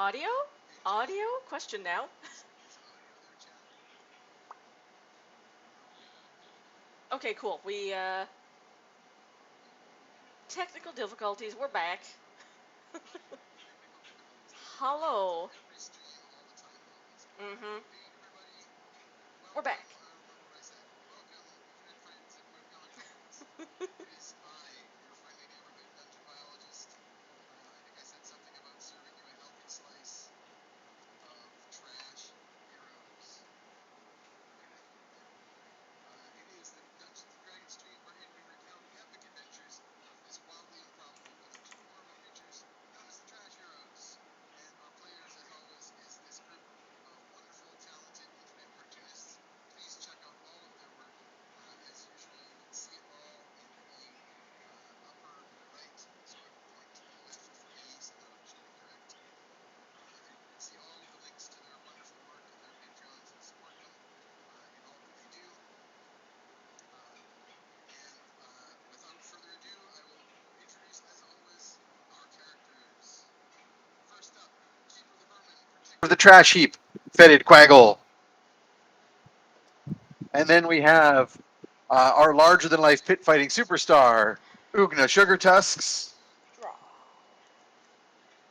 Audio? Audio? Question now. Okay, cool. We, technical difficulties. We're back. Hello. Mm-hmm. We're back. The trash heap, fetid Quaggle. And then we have our larger-than-life pit fighting superstar, Ugna Sugar Tusks. Draw.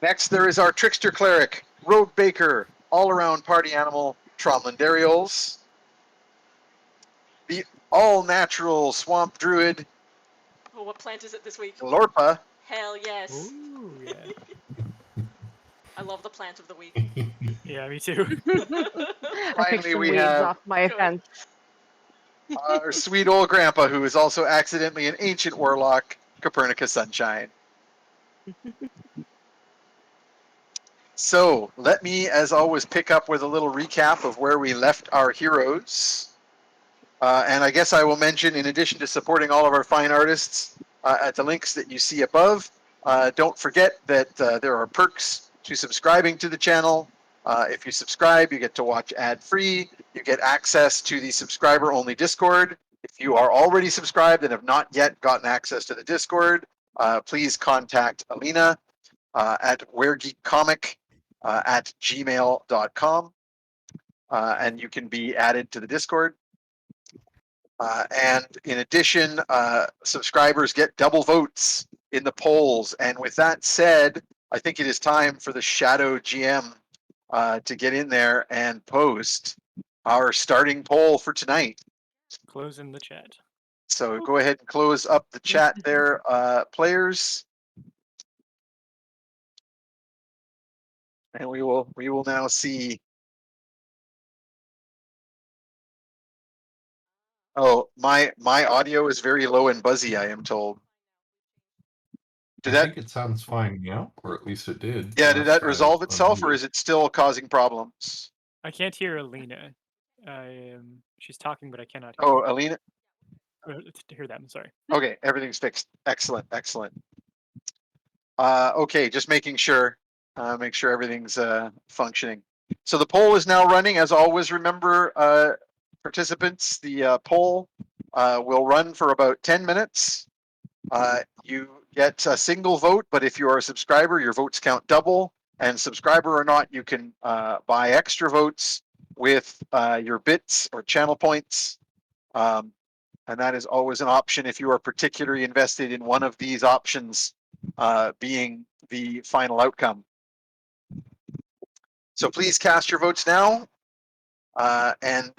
Next, there is our trickster cleric, Rogue Baker, all-around party animal, Tromlandarios. The all-natural swamp druid, Oh, what plant is it this week? Lorpa. Hell yes. Ooh, yeah. I love the plant of the week. Yeah, me too. I picked Finally, some we weeds have off my Good. fence. our sweet old grandpa, who is also accidentally an ancient warlock, Copernicus Sunshine. So let me, as always, pick up with a little recap of where we left our heroes. And I guess I will mention, in addition to supporting all of our fine artists at the links that you see above, don't forget that there are perks to subscribing to the channel. If you subscribe, you get to watch ad-free. You get access to the subscriber-only Discord. If you are already subscribed and have not yet gotten access to the Discord, please contact Alina at wheregeekcomic@gmail.com, and you can be added to the Discord. And in addition, subscribers get double votes in the polls. And with that said, I think it is time for the Shadow GM to get in there and post our starting poll for tonight. Closing the chat. So go ahead and close up the chat there, players. And we will now see. Oh, my audio is very low and buzzy, I am told. I think it sounds fine now, or at least it did. Yeah, did that last time resolve it itself, or unmuted. is it still causing problems? I can't hear Alina. She's talking, but I cannot hear. Oh, Alina. To hear them. Sorry. Okay, everything's fixed. Excellent, excellent. Okay, just making sure. Make sure everything's functioning. So the poll is now running. As always, remember, participants, the poll will run for about 10 minutes. You get a single vote, but if you are a subscriber, your votes count double. And subscriber or not, you can buy extra votes with your bits or channel points. And that is always an option if you are particularly invested in one of these options being the final outcome. So please cast your votes now, and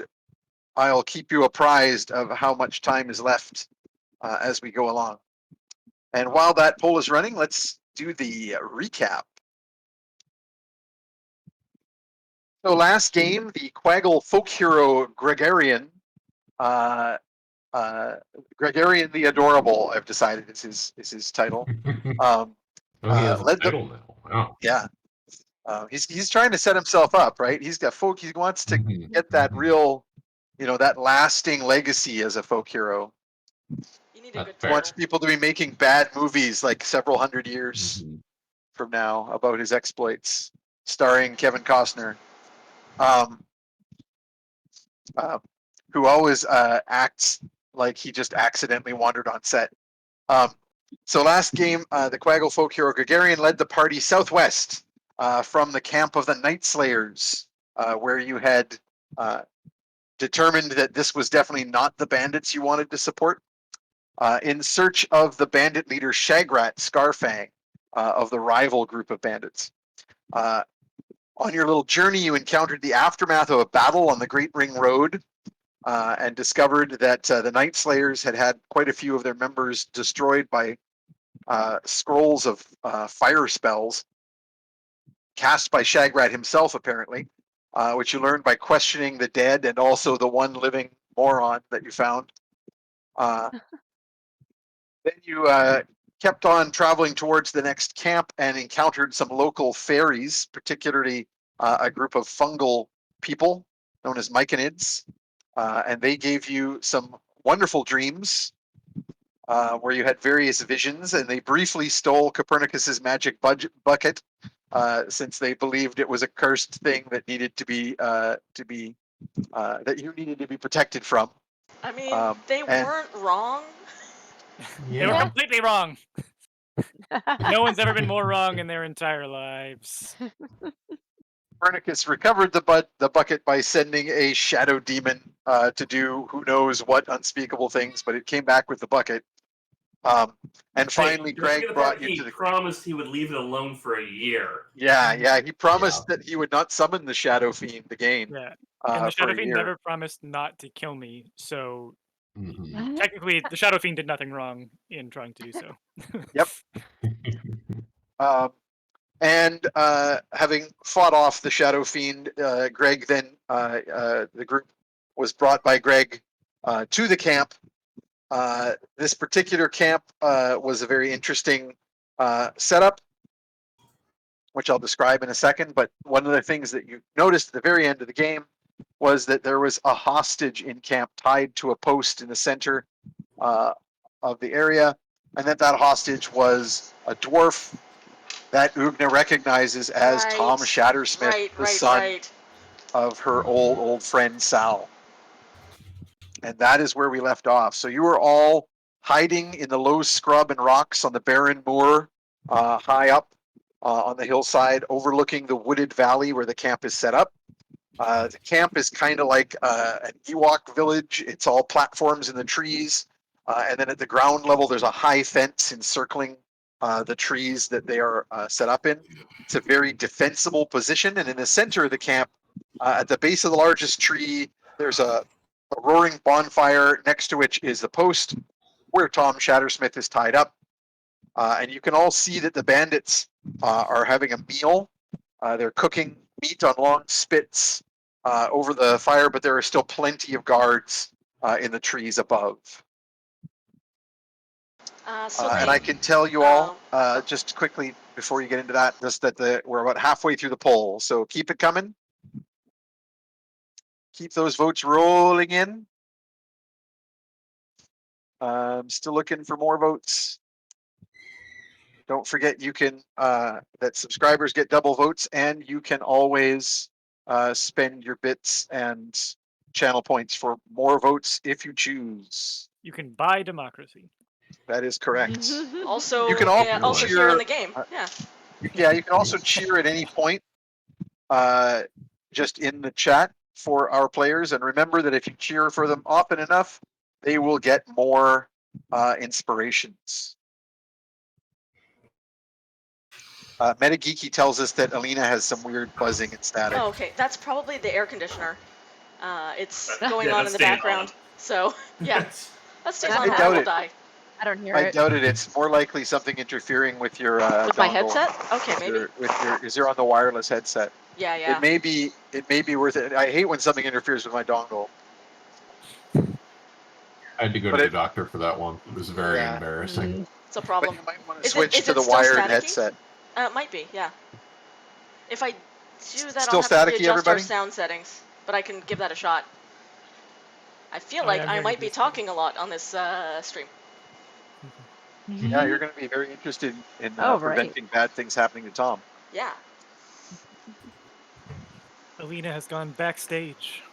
I'll keep you apprised of how much time is left as we go along. And while that poll is running, let's do the recap. So last game, the Quaggle folk hero Gregarian, Gregarian the Adorable, I've decided is his title. He has a led the, title now. Wow. yeah. He's trying to set himself up, right? He's got folk. He wants to get that real, that lasting legacy as a folk hero. You need a good He wants title. people to be making bad movies like several hundred years from now about his exploits, starring Kevin Costner, who always acts like he just accidentally wandered on set. So last game, the Quaggle folk hero Gregarian led the party southwest from the camp of the Night Slayers, where you had determined that this was definitely not the bandits you wanted to support, in search of the bandit leader Shagrat Scarfang of the rival group of bandits. On your little journey, you encountered the aftermath of a battle on the Great Ring Road, and discovered that the Night Slayers had had quite a few of their members destroyed by scrolls of fire spells cast by Shagrat himself, apparently, which you learned by questioning the dead and also the one living moron that you found. Then you kept on traveling towards the next camp and encountered some local fairies, particularly a group of fungal people known as myconids, and they gave you some wonderful dreams where you had various visions, and they briefly stole Copernicus's magic bucket since they believed it was a cursed thing that needed to be that you needed to be protected from. I mean, they weren't wrong. They were Yeah. completely wrong. No one's ever been more wrong in their entire lives. Copernicus recovered the bucket by sending a shadow demon to do who knows what unspeakable things, but it came back with the bucket. And finally, Greg brought you to the. Promised he would leave it alone for a year. Yeah. He promised that he would not summon the Shadow Fiend again. Yeah. And the For Shadow a Fiend year. never promised not to kill me, so Mhm. technically the Shadow Fiend did nothing wrong in trying to do so. Yep. And having fought off the Shadow Fiend, Greg then the group was brought by Greg to the camp. This particular camp was a very interesting setup, which I'll describe in a second. But one of the things that you noticed at the very end of the game was that there was a hostage in camp tied to a post in the center of the area, and that hostage was a dwarf that Ugna recognizes as Tom Shattersmith, the son of her old friend Sal. And that is where we left off. So you were all hiding in the low scrub and rocks on the barren moor, high up on the hillside, overlooking the wooded valley where the camp is set up. The camp is kind of like an Ewok village. It's all platforms in the trees. And then at the ground level, there's a high fence encircling the trees that they are set up in. It's a very defensible position. And in the center of the camp, at the base of the largest tree, there's a roaring bonfire next to which is the post where Tom Shattersmith is tied up. And you can all see that the bandits are having a meal. They're cooking meat on long spits over the fire, but there are still plenty of guards in the trees above. And I can tell you all, just quickly before you get into that, just that we're about halfway through the poll, so keep it coming. Keep those votes rolling in. Still looking for more votes. Don't forget you can that subscribers get double votes, and you can always spend your bits and channel points for more votes if you choose. You can buy democracy. That is correct. Also, you can also cheer here in the game. Yeah, you can also cheer at any point, just in the chat for our players. And remember that if you cheer for them often enough, they will get more inspirations. Metageeky tells us that Alina has some weird buzzing and static. Oh, okay. That's probably the air conditioner. It's going on in the background. So, yeah. That stays on, I will die. I don't hear I it. doubt it. It's more likely something interfering with your with my dongle. headset? Okay, maybe. Because you're on the wireless headset. Yeah, yeah. It may be worth it. I hate when something interferes with my dongle. I had to go to the doctor for that one. It was very embarrassing. It's a problem. But you might want to switch to the wired headset. It might be, yeah. If I do that, Still I'll have to staticky, readjust our everybody? sound settings. But I can give that a shot. I feel like I might be talking a lot on this stream. Yeah, you're going to be very interested in preventing bad things happening to Tom. Yeah. Alina has gone backstage.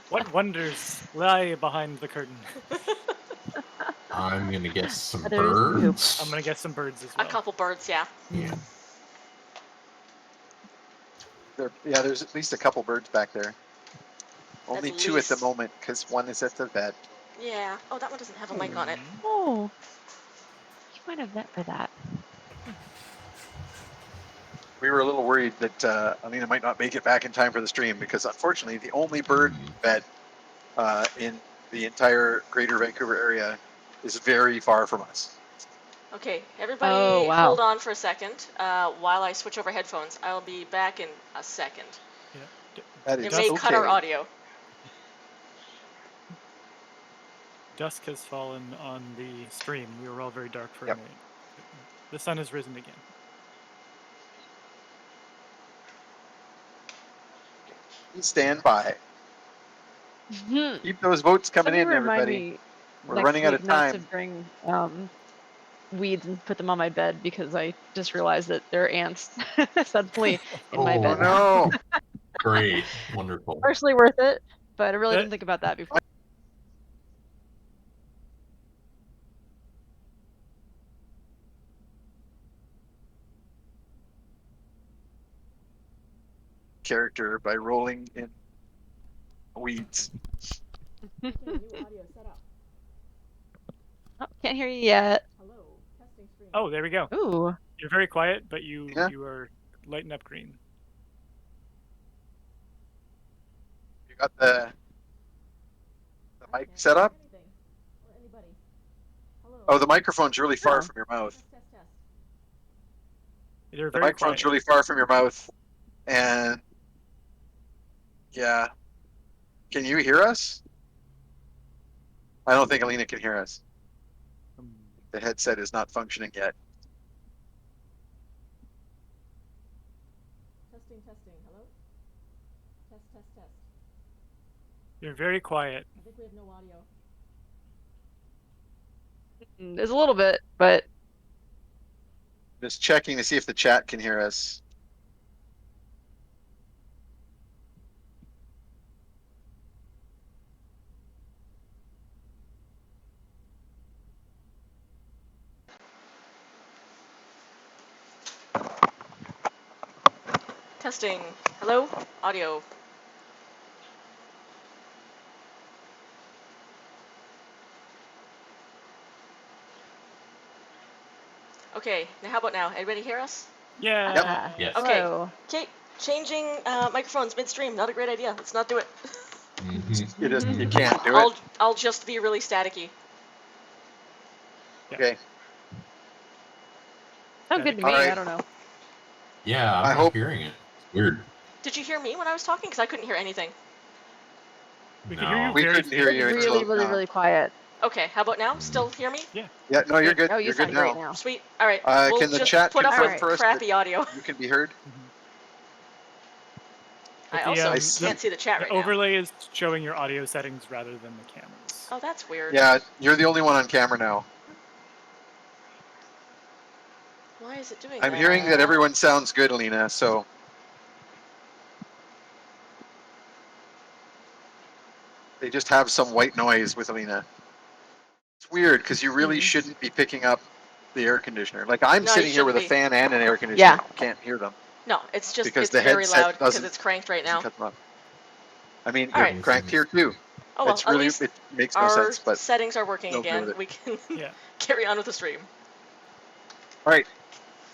What wonders lie behind the curtain? I'm going to get some birds. I'm going to get some birds as well. A couple birds, yeah. Yeah. there's at least a couple birds back there. Only At 2 at the least. moment because one is at the vet. Yeah. Oh, that one doesn't have a mic on it. Oh, you might have meant for that. We were a little worried that Alina might not make it back in time for the stream because unfortunately the only bird vet in the entire Greater Vancouver area is very far from us. Okay, everybody Oh, wow. hold on for a second while I switch over headphones. I'll be back in a second. Yeah. That It is may okay. cut our audio. Dusk has fallen on the stream. We were all very dark for Yep. a minute. The sun has risen again. Please stand by. Mhm. Keep those votes coming Somebody in, remind everybody. me We're next running out week of not to time. bring weeds and put them on my bed because I just realized that there are ants suddenly in my Oh, Oh bed now. no! great. Wonderful. Partially worth it, but I really That- didn't think about that before. Character by rolling in weeds. Oh, can't hear you yet. Oh, there we go. Ooh. You're very quiet, but you Yeah. you are lighting up green. You got the mic set up? Oh, the microphone's really far Oh. from your mouth. You're The very microphone's quiet. really far from your mouth. And yeah. Can you hear us? I don't think Alina can hear us. The headset is not functioning yet. Testing. Hello? Test. You're very quiet. I think we have no audio. There's a little bit, but Just checking to see if the chat can hear us. Testing. Hello? Audio. Okay, now how about now? Everybody hear us? Yeah. Yes. Okay. hello. Okay, changing microphones midstream. Not a great idea. Let's not do it. Mhm. You can't do it. I'll just be really staticky. Okay. Sounds good to me. All right. I don't know. Yeah, I I'm hope- not hearing it. It's weird. Did you hear me when I was talking? Because I couldn't hear anything. We can hear you No. We very couldn't hear you faintly. until Really quiet. Okay, how about now? Still hear me? Yeah, no, you're good. Oh, you You're good sound great now. now. Sweet. All right. We'll Can the just chat put up confirm with for us crappy audio. You can be heard. I But also the- can't see the chat The right now. overlay is showing your audio settings rather than the cameras. Oh, that's weird. Yeah, you're the only one on camera now. Why is it doing I'm that? hearing that everyone sounds good, Alina, so. They just have some white noise with Alina. It's weird because you really shouldn't be picking up the air conditioner. Like I'm No, you sitting here with a shouldn't be. fan and an air conditioner. Yeah. Can't hear them No, it's just because it's the very headset loud because doesn't it's cranked right doesn't now. cut them up. I mean, All they're right. cranked here too. Oh well, It's at really least it makes no our sense, but settings are working they'll deal again. with it. We can Yeah. carry on with the stream. all right.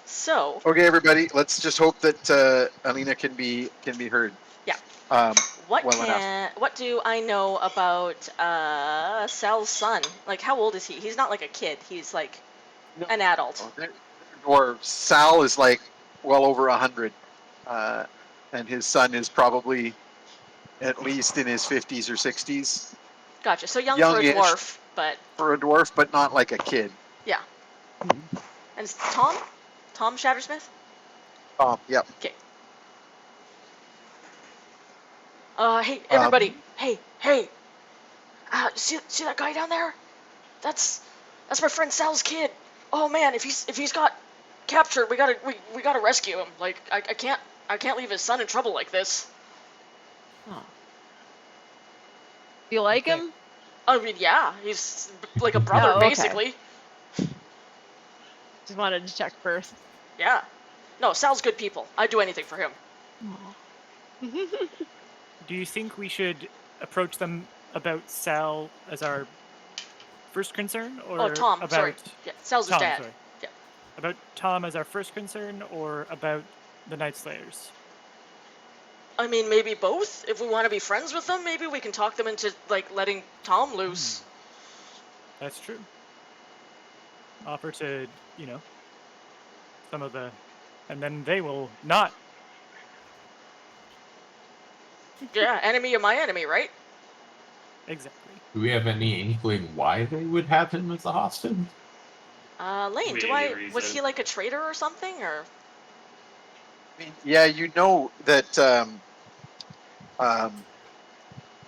So, Okay, everybody. Let's just hope that Alina can be heard. Yeah. Well enough. what do I know about Sal's son? Like, how old is he? He's not like a kid. He's like an adult. Oh, they're dwarves. Sal is like well over 100, and his son is probably at least in his 50s or 60s. Gotcha. So young for a Youngish. dwarf, but For a dwarf, but not like a kid. yeah. And it's Tom? Tom Shattersmith? Yep. Okay. Hey, everybody. Hey. See that guy down there? That's my friend Sal's kid. Oh man, if he's got captured, we gotta rescue him. Like I can't leave his son in trouble like this. Oh. Do you like him? I mean, yeah, he's like a brother Oh, okay. basically. Just wanted to check first. Yeah. No, Sal's good people. I'd do anything for him. Do you think we should approach them about Sal as our first concern, or Oh, Tom. about Sorry. Yeah, Sal's his Tom? dad. Sorry, Yeah. about Tom as our first concern, or about the Night Slayers? I mean, maybe both. If we want to be friends with them, maybe we can talk them into like letting Tom loose. That's true. Offer to, some of the, and then they will not. Yeah, enemy of my enemy, right? Exactly. Do we have any inkling why they would have him as a hostage? Lane, Really was reason. he like a traitor or something, or? I mean, yeah, you know that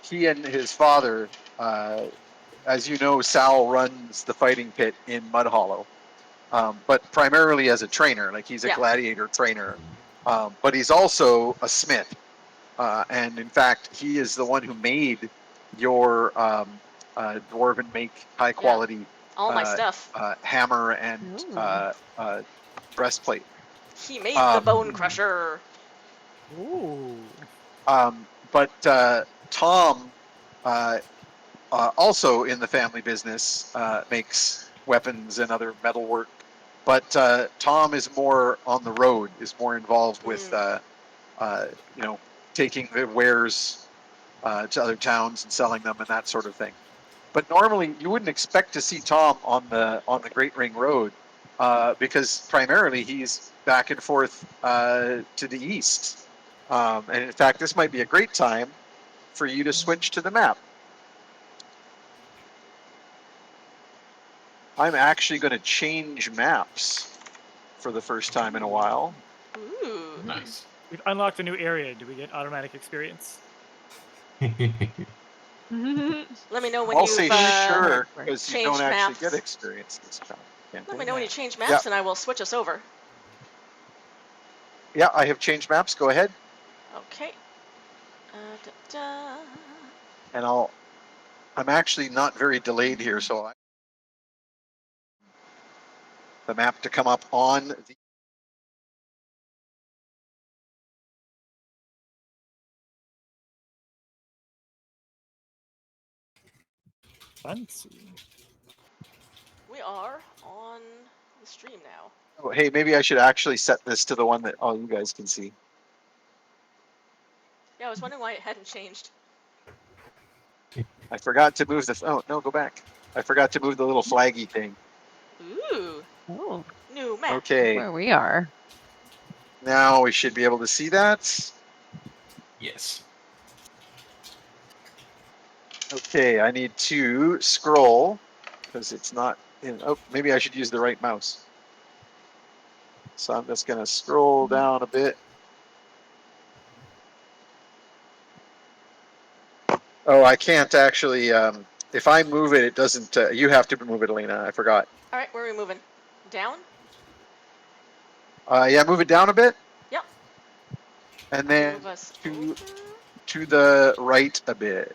he and his father, as you know, Sal runs the fighting pit in Mud Hollow, but primarily as a trainer. Like he's a Yeah. gladiator trainer, but he's also a smith. And in fact, he is the one who made your dwarven make high quality All my stuff. hammer and Ooh. breastplate. He made the bone crusher. Ooh. But Tom, also in the family business, makes weapons and other metalwork. But Tom is more on the road, is more involved with, taking the wares to other towns and selling them and that sort of thing. But normally, you wouldn't expect to see Tom on the Great Ring Road, because primarily he's back and forth to the east. And in fact, this might be a great time for you to switch to the map. I'm actually going to change maps for the first time in a while. Ooh. Nice. We've unlocked a new area. Do we get automatic experience? Let me know when I'll you've say sure, Where? because you don't changed actually get maps. experience this Let me campaign. know when you change maps, and I will switch us over. Yeah, I have changed maps. Go ahead, Okay. Da. and I'm actually not very delayed here, so the map to come up on the. Fancy. We are on the stream now. Oh, hey, maybe I should actually set this to the one that all you guys can see. Yeah, I was wondering why it hadn't changed. I forgot to move the. Oh no, go back. I forgot to move the little flaggy thing. Ooh. Oh, New map. Okay, where we are. now we should be able to see that. Yes. Okay, I need to scroll because it's not in. Oh, maybe I should use the right mouse. So I'm just going to scroll down a bit. Oh, I can't actually. If I move it, it doesn't. You have to move it, Alina. I forgot. All right, where are we moving? Down? Yeah, move it down a bit. Yep. And I'll then move us to over. to the right a bit.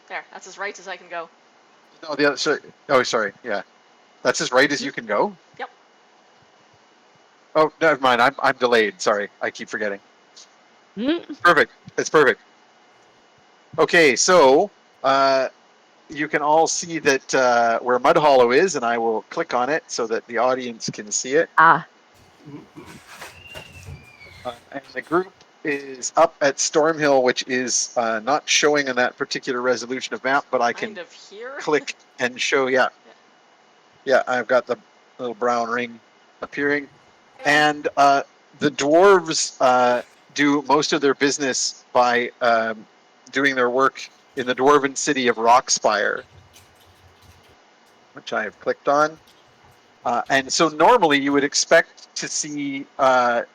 There, that's as right as I can go. No, the other. Sorry. Oh, sorry. Yeah, that's as right as you can go. Yep. Oh, never mind. I'm delayed. Sorry, I keep forgetting. Mm. Perfect. It's perfect. Okay, so you can all see that where Mud Hollow is, and I will click on it so that the audience can see it. Ah, And the group is up at Stormhill, which is not showing on that particular resolution of map, but I can Kind of here. click and show. Yeah, I've got the little brown ring appearing, and the dwarves do most of their business by doing their work in the dwarven city of Rockspire, which I have clicked on. And so normally you would expect to see Tom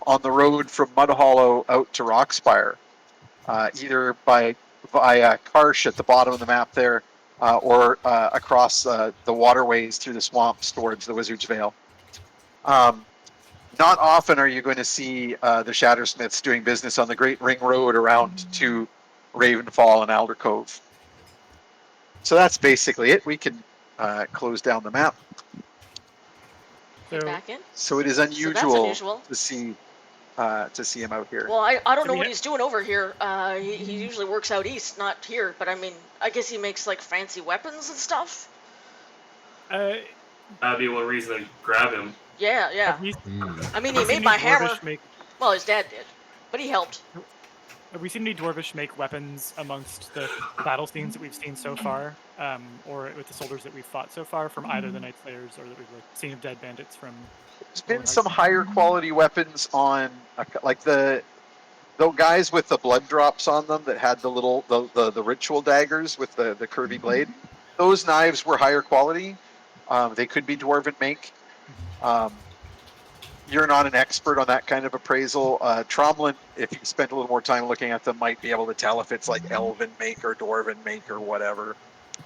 on the road from Mud Hollow out to Rockspire, either via Karsh at the bottom of the map there, or across the waterways through the swamps towards the Wizard's Vale. Not often are you going to see the Shattersmiths doing business on the Great Ring Road around to Ravenfall and Aldercove. So that's basically it. We can close down the map. Get So back in. So it is So that's unusual unusual. to see him out here. Well, I don't know we what ha- he's doing over here. He usually works out east, not here. But I mean, I guess he makes like fancy weapons and stuff. That'd be one reason to grab him. Yeah, yeah. have we I mean, have he we seen made my any hammer. dwarvish make Well, his dad did, but he helped. have we seen any dwarvish make weapons amongst the battle scenes that we've seen so far, or with the soldiers that we've fought so far from either the Night Slayers or that we've seen of dead bandits from? There's been some higher quality weapons on, like the guys with the blood drops on them that had the little the ritual daggers with the curvy blade. Those knives were higher quality. They could be dwarven make. You're not an expert on that kind of appraisal. Tromlin, if you spent a little more time looking at them, might be able to tell if it's like elven make or dwarven make or whatever.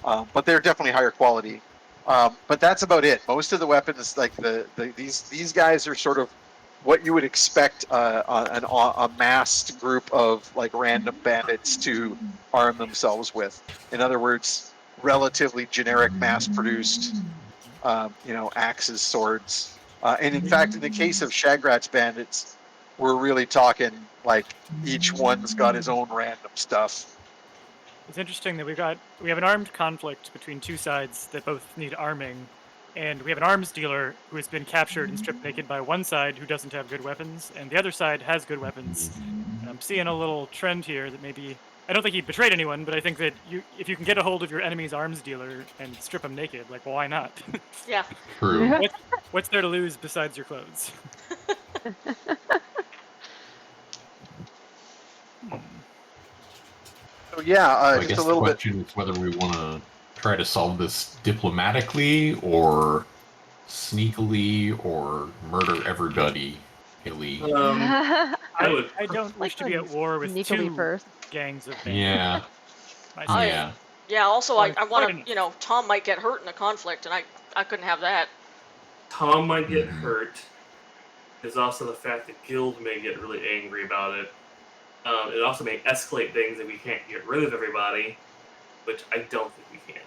But they're definitely higher quality. But that's about it. Most of the weapons, like these guys, are sort of what you would expect a massed group of like random bandits to arm themselves with. In other words, relatively generic, mass-produced, axes, swords. And in fact, in the case of Shagrat's bandits, we're really talking like each one's got his own random stuff. It's interesting that we have an armed conflict between two sides that both need arming, and we have an arms dealer who has been captured and stripped naked by one side who doesn't have good weapons, and the other side has good weapons. And I'm seeing a little trend here that maybe I don't think he betrayed anyone, but I think that if you can get a hold of your enemy's arms dealer and strip him naked, like, why not? Yeah. True. What's there to lose besides your clothes? So yeah, I just guess a the little bit. question is whether we want to try to solve this diplomatically or sneakily or murder everybody. Hilly. I would. I don't wish to be at war with Sneakily two first. gangs of bandits. Yeah. myself. Yeah. Yeah. Also, Well, I want fighting. to. Tom might get hurt in a conflict, and I couldn't have that. Tom might get Mhm. hurt. There's also the fact that Guild may get really angry about it. It also may escalate things if we can't get rid of everybody, which I don't think we can.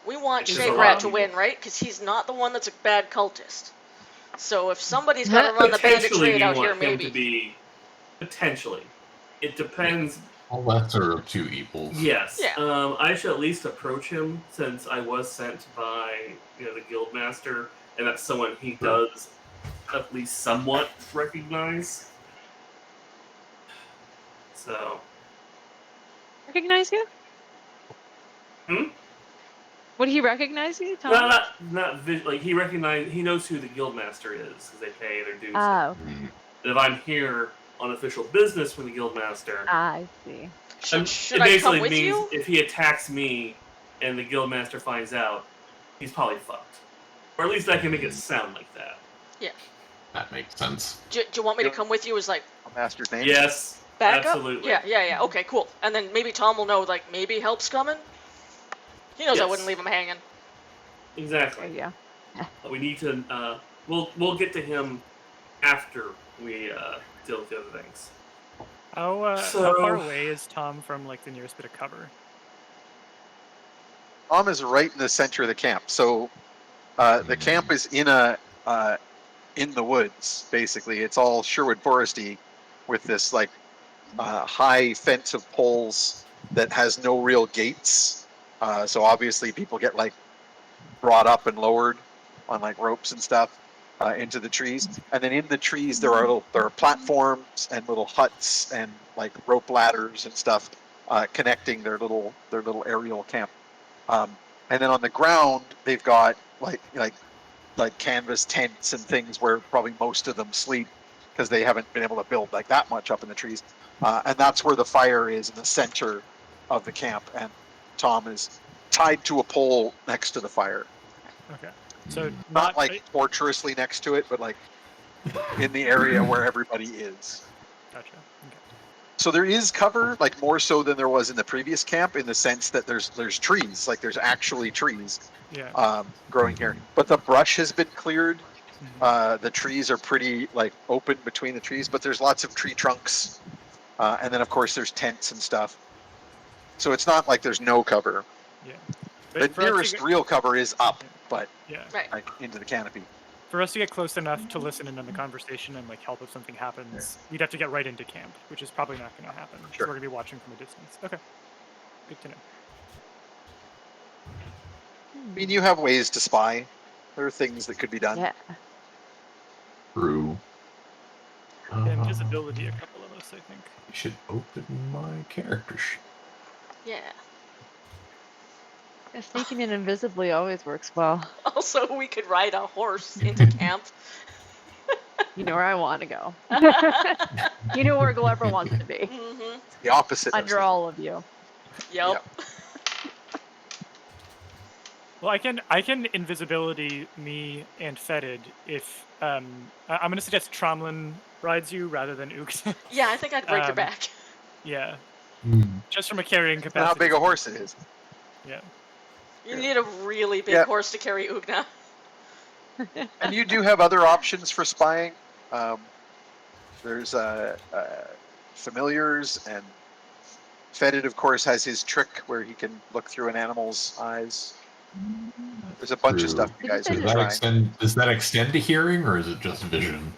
We want Which is a lot Shagrat of to people. win, right? Because he's not the one that's a bad cultist. So if somebody's got to run the bandit Potentially, trade we out here, want him maybe. to be. Potentially. It depends. A lesser of two evils. Yes. Yeah. I should at least approach him since I was sent by the guild master, and that's someone he does at least somewhat recognize. So. Recognize you? Hmm? Would he recognize you, Tom? No, not like he knows who the guild master is because they pay their dues. Oh, Mhm. And if I'm here on official business from the guild master, I see. Should it I basically come with means you? if he attacks me and the guild master finds out, he's probably fucked. Or at least I can make it sound like that. That makes sense. Do you want me to come with you as like A master's name. Yes, backup? absolutely. Yeah. Okay, cool. And then maybe Tom will know, like, maybe help's coming. He knows I Yes. wouldn't leave him hanging. There Exactly. you go. We need to. We'll get to him after we deal with the other things. How far away is Tom from like the nearest bit of cover? Tom is right in the center of the camp. So the camp is in the woods, basically. It's all Sherwood foresty with this like high fence of poles that has no real gates. So obviously people get like brought up and lowered on like ropes and stuff into the trees. And then in the trees there are platforms and little huts and like rope ladders and stuff connecting their little aerial camp. And then on the ground they've got like canvas tents and things where probably most of them sleep because they haven't been able to build like that much up in the trees. And that's where the fire is in the center of the camp. And Tom is tied to a pole next to the fire. Okay, so Not like tortuously next to it, but like in the area where everybody is. Gotcha. Okay. So there is cover, like more so than there was in the previous camp, in the sense that there's trees, like there's actually trees Yeah. growing here. But the brush has been cleared. Mhm. The trees are pretty like open between the trees, but there's lots of tree trunks. And then of course there's tents and stuff. So it's not like there's no cover. Yeah. The for us to nearest get- real cover is up, but yeah. Right. like into the canopy. For us to get close enough to listen in on the conversation and like help if something happens, we'd have to get right into camp, which is probably not going to happen. Sure. So we're going to be watching from a distance. Okay. Good to know. I mean, you have ways to spy. There are things that could be done. Yeah. True. Invisibility, a couple of us, I think. I should open my character sheet. Yeah. Yeah, sneaking in invisibly always works well. Also, we could ride a horse into camp. You know where I want to go. You know where Glorpa wants to be. Mm-hmm. The opposite. Under all of you. Yep. Well, I can invisibility me and Fetid if I'm going to suggest Tromlin rides you rather than Ooks. Yeah, I think I'd break your back. Yeah, Hmm. just from a carrying And capacity. how big a horse it is. Yeah. You need a really big Yep. horse to carry Ugna. And you do have other options for spying. There's familiars, and Fetid, of course, has his trick where he can look through an animal's eyes. There's a bunch of True. stuff you guys Did can you Does say try. does that extend to hearing, or is it just vision?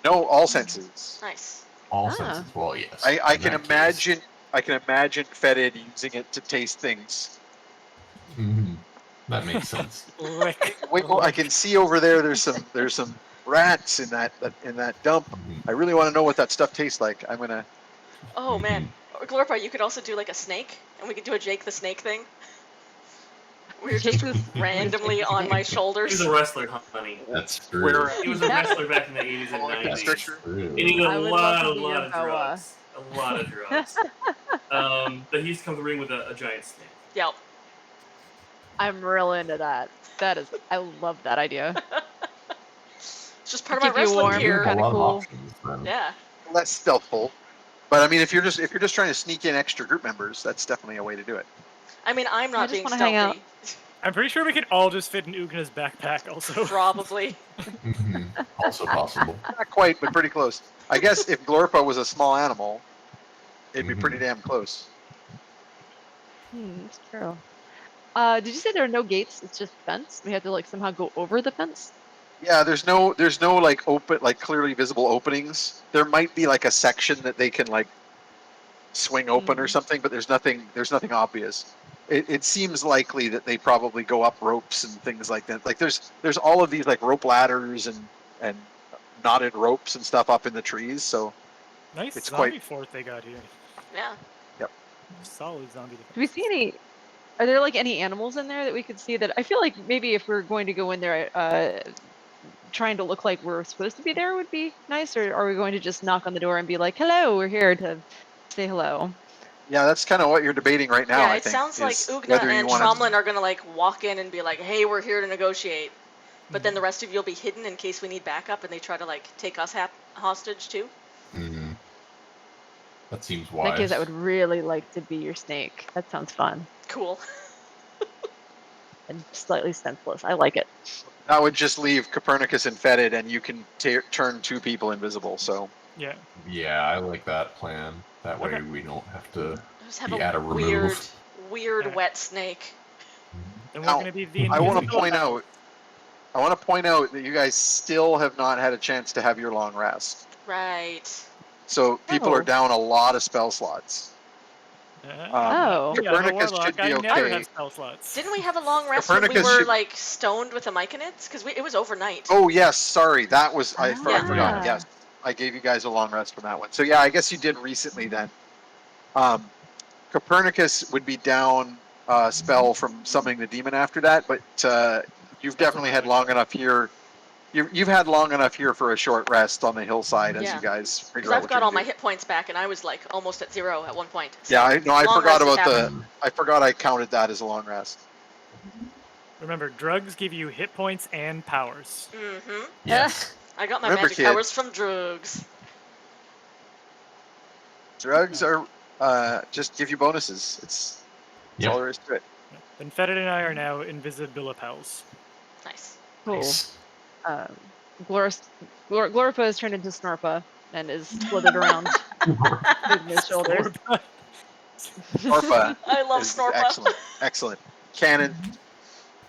No, all senses. Nice. All Ah. senses. Well, yes. I In can that case. imagine. I can imagine Fetid using it to taste things. Mhm. That makes sense. Lick. Wait, oh, I can see over there. There's some rats in that dump. Mhm. I really want to know what that stuff tastes like. I'm gonna. Oh man. Or Glorpa, you could also do like a snake, and we could do a Jake the Snake thing. We're just Jake the randomly on my He shoulders. was a wrestler, honey. That's true. Where He was a wrestler back in the 80s and All like 90s. constrictor? True. And he did I a would lot love to be your of boa. drugs. A lot of drugs. But he's come to the ring with a giant snake. Yep. I'm real into that. I love that idea. It's just part of my Keep you wrestling warm. You gear. have a Kinda lot of cool. options, then. Yeah. Less stealthful. But I mean, if you're just trying to sneak in extra group members, that's definitely a way to do it. I mean, I'm I not just being wanna hang out. stealthy. I'm pretty sure we could all just fit in Ugna's backpack also. Probably. Mhm. Also possible. Not quite, but pretty close. I guess if Glorpa was a small animal, it'd be pretty damn close. It's true. Did you say there are no gates? It's just fence? We have to like somehow go over the fence? Yeah, there's no like open, like clearly visible openings. There might be like a section that they can like swing open or something, but there's nothing obvious. It seems likely that they probably go up ropes and things like that. Like there's all of these like rope ladders and knotted ropes and stuff up in the trees. So Nice It's zombie quite- fort they got here. Yeah. Solid zombie defense. Do we see any? Are there like any animals in there that we could see? That I feel like maybe if we're going to go in there, trying to look like we're supposed to be there would be nice. Or are we going to just knock on the door and be like, "Hello, we're here to say hello"? yeah, that's kind of what you're debating right now. Yeah, I it think, sounds like is Ugna whether you and wanna- Tromlin are gonna like walk in and be like, "Hey, we're here to negotiate," but then the rest of you'll be hidden in case we need backup, and they try to like take us hostage too. Mhm. That seems In wise. that case, I would really like to be your snake. That sounds fun Cool. and slightly senseless. I like it. That would just leave Copernicus and Fetid, and you can turn two people invisible. So Yeah. Yeah, I like that plan. That way Okay. we don't have to. Just have Be at a a remove. weird Alright. wet snake. Then we're Now, going to be the I want to invisible point elf. out. I want to point out that you guys still have not had a chance to have your long rest. Right. So people are Oh. down a lot of spell slots. Oh. Oh. Yeah, I'm a Copernicus warlock. should be I never okay. have spell slots. Didn't we have a long rest when we Copernicus were should- like stoned with the myconids? Because it was overnight. Oh yes, sorry, that was I Yeah. forgot. Yes, I gave you guys a long rest from that one. So yeah, I guess you did recently then. Copernicus would be down spell from summoning the demon after that, but you've definitely had long enough here. You've had long enough here for a short rest on the hillside as Yeah. you guys figure Because out I've what got you're all gonna my do. hit points back, and I was like almost at 0 at one point. So Yeah, I know. I long forgot rest is about the. happening. I forgot I counted that as a long rest. Remember, drugs give you hit points and powers. Mm-hmm. Yes. I got my Remember, magic kid. powers from drugs. Drugs are just give you bonuses. It's Yep. all there is to it. Then Fetid and I are now invisibilipels. Nice. Cool. Nice. Glorpa is turned into Snorpa and is slithered around Ugna's shoulders. Orpa I love is Snorpa. excellent. Excellent. cannon.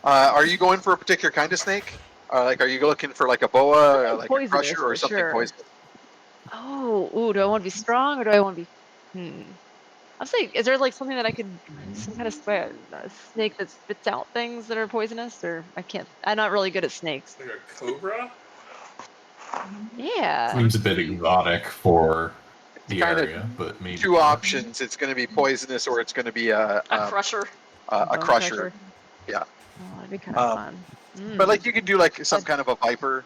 Are you going for a particular kind of snake? Like, are you looking for like a boa, like a Poisonous, crusher, or for something sure. poisonous? Oh, ooh, do I want to be strong or do I want to be? I'm saying, is there like something that I could, some kind of a snake that spits out things that are poisonous? Or I can't. I'm not really good at snakes. Like a cobra? Yeah. Seems a bit exotic for the Kind of area, but maybe two not. options. It's going to be poisonous, or it's going to be A crusher. a Bone crusher. Yeah. Oh, that'd be kind of Um, fun. But like you could do like some I'd- kind of a viper.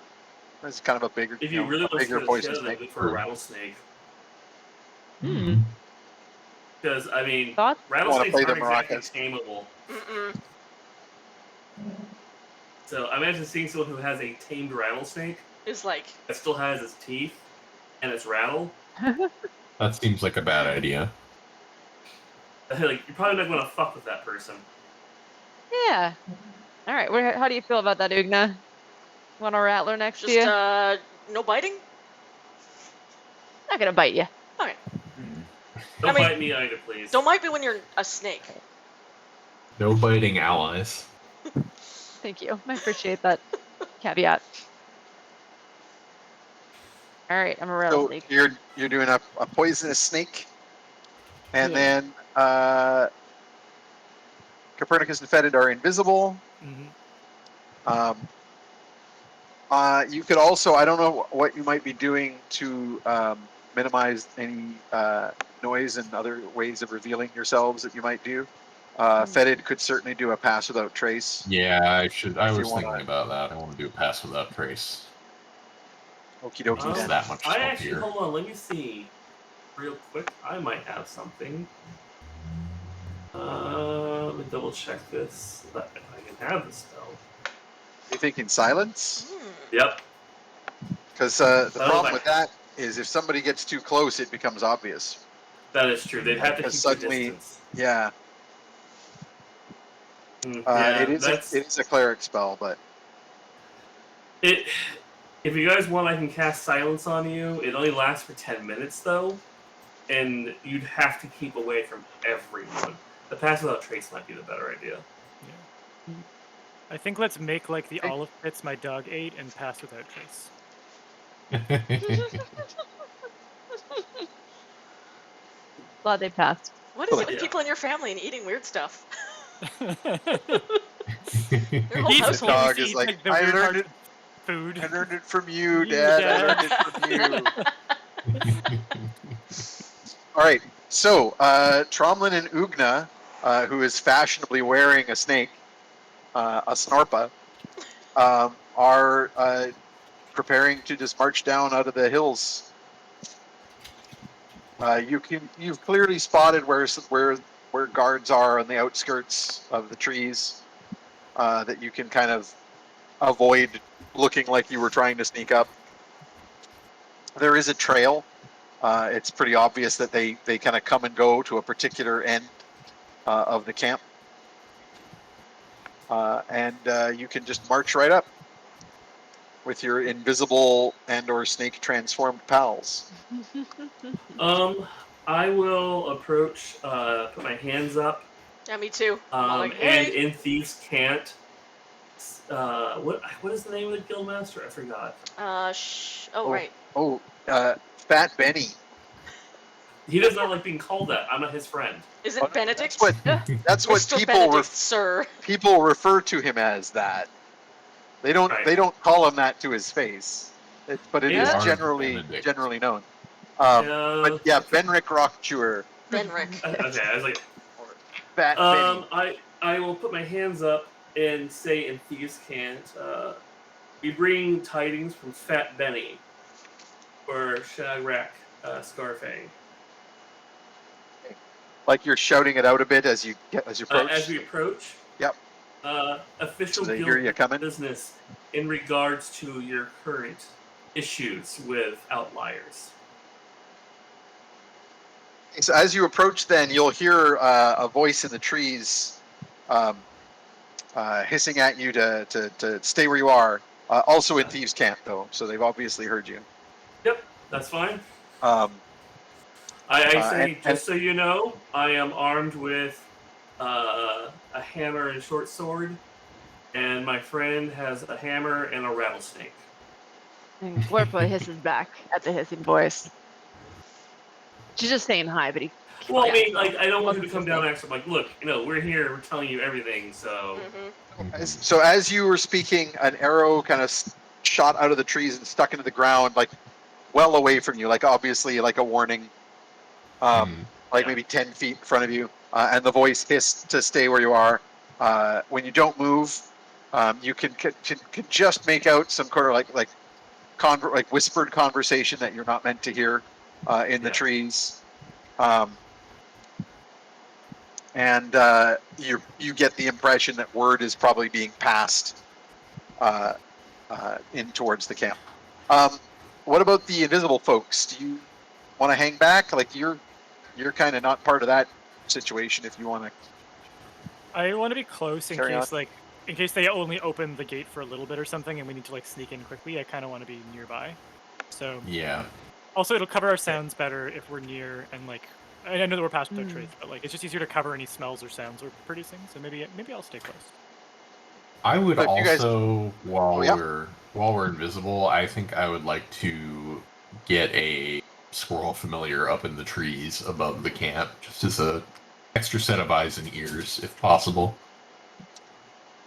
It's kind of a bigger, If you really a want to bigger scare the shit poison out of them, snake. look for a rattlesnake. Hmm. Because, I mean, Thoughts? rattlesnakes play the aren't exactly maracas. tameable. Mm-mm. So I imagine seeing someone who has a tamed rattlesnake It's like, that still has its teeth and its rattle. That seems like a bad idea. Like, you're probably not going to fuck with that person. Yeah. All right. How do you feel about that, Ugna? Want a rattler next to just, you? no biting? Not gonna bite you. Okay. Don't I mean, bite me either, please. Don't bite me when you're a snake. No biting allies. Thank you. I appreciate that caveat. All right, I'm a So rattlesnake. you're doing a poisonous snake, and Yeah. then Copernicus and Fetid are invisible. Mhm. You could also, I don't know what you might be doing to minimize any noise and other ways of revealing yourselves that you might do. Fetid could certainly do a pass without trace. Yeah, I should. I If you was wanna- thinking about that. I want to do a pass without trace. Okie dokie It's then. that much I actually, stealthier. hold on, let me see. Real quick, I might have something. Let me double check this. If I can have the spell. You thinking silence? Hmm. Yep. Because the Oh, problem my- with that is if somebody gets too close, it becomes obvious. That is true. They'd have to Because keep suddenly- their distance. Yeah, Yeah, it is that's a cleric spell, but it. If you guys want, I can cast silence on you. It only lasts for 10 minutes, though, and you'd have to keep away from everyone. The pass without trace might be the better idea. Yeah. I think let's make like the Okay. olive pits my dog ate and pass without trace. Glad they passed. What is it with Yeah. people in your family and eating weird stuff? Your He whole eats- the household. dog he is eats, like, the I weird learned parts it. of food. I learned it from you, You, Dad. I Dad. learned it from you. All right. So Tromlin and Ugna, who is fashionably wearing a snake, a Snorpa, are preparing to just march down out of the hills. You've clearly spotted where guards are on the outskirts of the trees, that you can kind of avoid looking like you were trying to sneak up. There is a trail. It's pretty obvious that they kind of come and go to a particular end of the camp, and you can just march right up with your invisible and/or snake transformed pals. I will approach, put my hands up, Yeah, me too. I'm all like, and hey. in Thieves' Cant, what is the name of the guildmaster? I forgot. Right. Fat Benny. He does not like being called that. I'm not his friend. Is it Benedict? That's what Mr. people Benedict, sir. people refer to him as that. They don't Right. they don't call him that to his face, but it You is are Benedict. generally known. But yeah, Okay. Benric Rockchewer, Benric. Okay, I was like, or Fat Benny. I will put my hands up and say in Thieves' Cant, we bring tidings from Fat Benny, or Shagrat Scarfang. Like you're shouting it out a bit as you approach. As we approach, Yep. Official So they guild hear you coming? business in regards to your current issues with outliers. So as you approach, then you'll hear a voice in the trees hissing at you to stay where you are. Also in Thieves' Camp, though, so they've obviously heard you. Yep, that's fine. Um, I say, and- just so you know, I am armed with a hammer and a short sword, and my friend has a hammer and a rattlesnake. And Glorpa hisses back at the hissing voice. She's just saying hi, but he. Well, I yeah, mean, like, I don't want you to Wasn't come down listening. and ask, like, look, we're here, we're telling you everything, so. Mm-hmm. So as you were speaking, an arrow kind of shot out of the trees and stuck into the ground, like well away from you, like obviously like a warning, like Yeah. maybe 10 feet in front of you. And the voice hissed to stay where you are. When you don't move, you can just make out some kind of like whispered conversation that you're not meant to hear in the Yeah. trees. And you get the impression that word is probably being passed in towards the camp. What about the invisible folks? Do you want to hang back? Like you're kind of not part of that situation. If you want to I want to be close in carry on. case in case they only open the gate for a little bit or something, and we need to like sneak in quickly. I kind of want to be nearby. So Yeah. also it'll cover our sounds better if we're near and like. I know that we're past without trace, but like it's just easier to cover any smells or sounds we're producing. So maybe I'll stay close. I would But if you guys, also, while oh yeah, we're invisible, I think I would like to get a squirrel familiar up in the trees above the camp, just as a extra set of eyes and ears, if possible.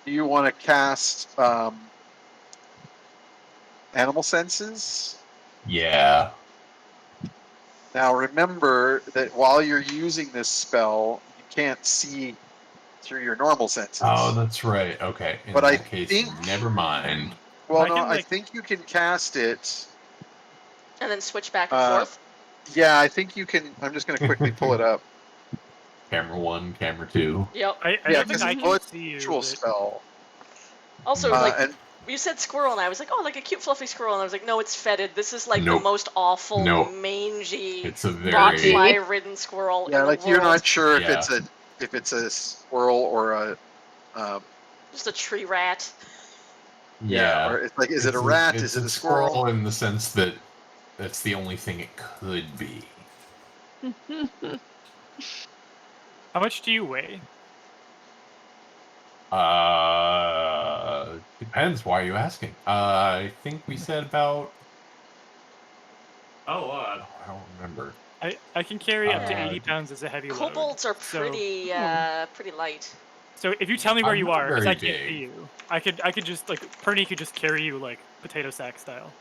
do you want to cast animal senses? Yeah. Now remember that while you're using this spell, you can't see through your normal senses. Oh, that's right. Okay. In But I that case, think, never mind. well, I no, can, I like- think you can cast it. And then switch back and forth. Yeah, I think you can. I'm just going to quickly pull it up. Camera 1, camera 2. Yep. I Yeah, don't think because I it's can a see you. virtual But... spell. Also, Mm. like, And you said squirrel, and I was like, oh, like a cute fluffy squirrel, and I was like, no, it's fetid. This is like the Nope. most awful, Nope. mangy, It's a very botfly-ridden squirrel yeah, in the like world. you're not sure Yeah. if it's a squirrel or a Just a tree rat. yeah. or it's like is it a rat? It's Is it a squirrel? in the sense that that's the only thing it could be. How much do you weigh? Depends. Why are you asking? I think we said about. Oh, I don't remember. I can carry up to Uh, 80 pounds as a heavy load. Kobolds are so- pretty, pretty light. So if you tell me where I'm you not are, because very I can't big. see you, I could just like Perny could just carry you like potato sack style.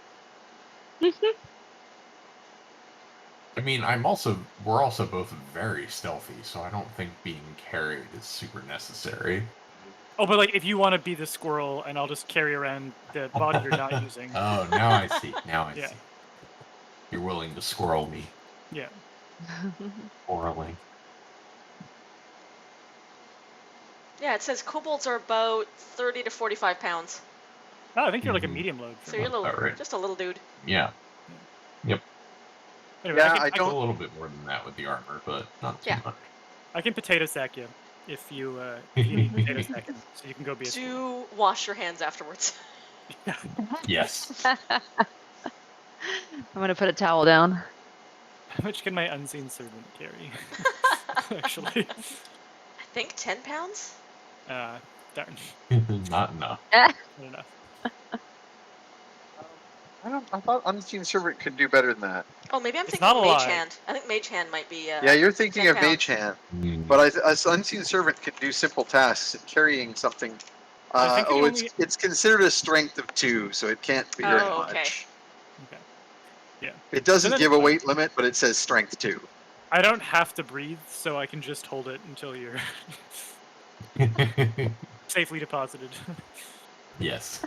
I mean, we're also both very stealthy, so I don't think being carried is super necessary. Oh, but like if you want to be the squirrel, and I'll just carry around the body you're not using. Oh, now I see. Now I Yeah. see. You're willing to squirrel me. Yeah. Squirreling. Yeah, it says kobolds are about 30 to 45 pounds. Oh, I think you're like a Mhm. medium load. So you're a little, About right. just a little dude. Yeah. Yep. Anyway, Yeah, I I can, don't- A little bit more than that with the armor, but not too Yeah. much. I can potato sack you if you need potato sacking, so you can go be a squirrel. Do wash your hands afterwards. Yes. I'm gonna put a towel down. How much can my unseen servant carry? Actually, I think 10 pounds? darn, Not enough. not enough. I thought Unseen Servant could do better than that. Oh, maybe I'm It's thinking not a Mage lot. Hand. I think Mage Hand might be, Yeah, you're thinking 10 of Mage pounds. Hand, Mm. but Unseen Servant can do simple tasks and carrying something. I think it only- It's considered a strength of 2, so it can't be very Oh, okay. much. Okay. Yeah. It doesn't Then give a it's fine. weight limit, but it says strength 2. I don't have to breathe, so I can just hold it until you're safely deposited. Yes.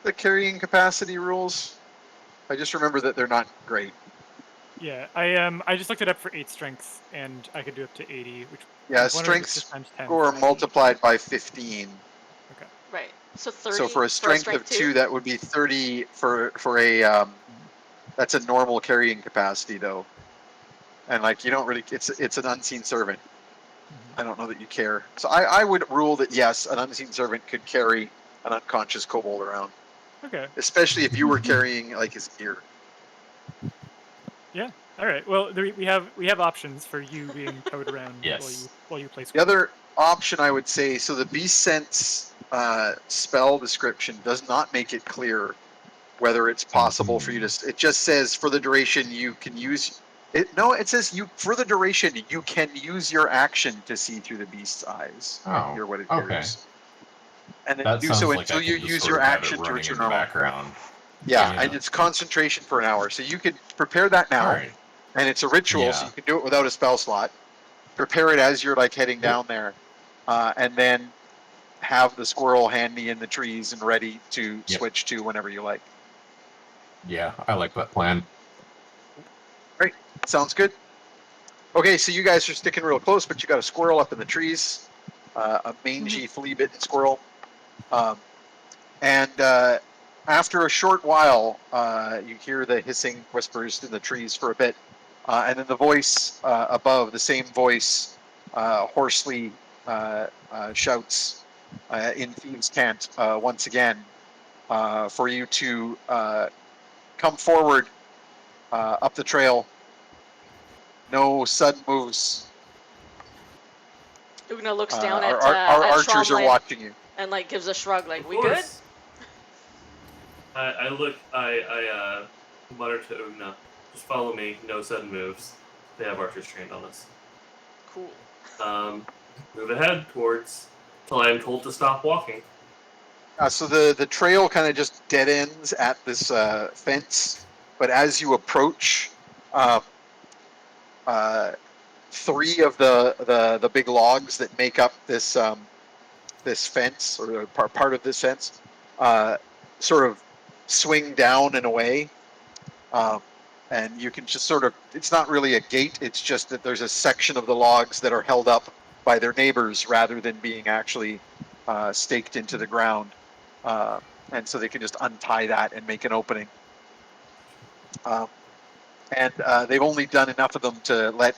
The carrying capacity rules. I just remember that they're not great. Yeah, I just looked it up for 8 strength, and I could do up to 80, which Yeah, is 1 of the strength times 10 score for multiplied by 15. Okay. Right. So 30 So for a strength of 2, that would be 30 for a that's a normal carrying capacity though. And like you don't really it's an unseen servant. I don't know that you care. So I would rule that yes, an unseen servant could carry an unconscious kobold around. Okay. Especially if you were carrying like his gear. All right. Well, we have options for you being towed around Yes. while you play The squirrel. other option I would say, so the Beast Sense spell description does not make it clear whether it's possible for you to. It just says for the duration you can use it. No, it says you for the duration you can use your action to see through the beast's eyes and Oh, hear what it okay. hears. And then That do so sounds like until I you can just use sort your of have it action to running return in the normal. background. Yeah, Yeah. and it's concentration for an hour. So you could prepare that now, All right. and it's a ritual, so Yeah. you can do it without a spell slot. Prepare it as you're like heading down there, and then have the squirrel handy in the trees and ready to Yep. switch to whenever you like. Yeah, I like that plan. Great, sounds good. Okay, so you guys are sticking real close, but you got a squirrel up in the trees, a mangy, flea-bitten squirrel, and after a short while, you hear the hissing whispers in the trees for a bit, and then the voice above, the same voice, hoarsely shouts in Thieves' Cant once again for you to come forward up the trail. No sudden moves. Ugna looks down Our at archers are Stromlin watching you. and like gives a shrug, like, Of "We good?" course. I mutter to Ugna, just follow me, no sudden moves. They have archers trained on us. Cool. Move ahead towards till I am told to stop walking. So the trail kind of just dead ends at this fence, but as you approach, um, three of the big logs that make up this fence or part of this fence sort of swing down and away, and you can just sort of. It's not really a gate. It's just that there's a section of the logs that are held up by their neighbors rather than being actually staked into the ground. And so they can just untie that and make an opening. And they've only done enough of them to let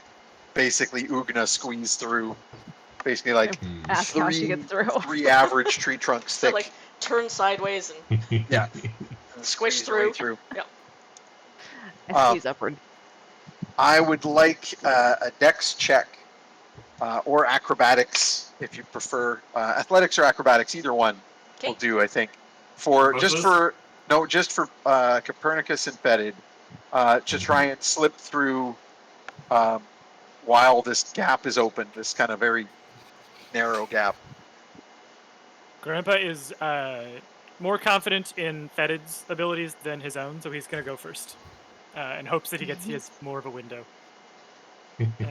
basically Ugna squeeze through, basically like Ask how she gets through. three average tree trunks So thick. like turn sideways and Yeah, and squish right through. through. Yep. I squeeze upward. I would like a dex check or acrobatics if you prefer. Athletics or acrobatics, either one will Okay. do. I think for Both of us? just for Copernicus and Fetid to try and slip through while this gap is open. This kind of very narrow gap. Grandpa is more confident in Fetid's abilities than his own, so he's going to go first, and hopes that he has more of a window.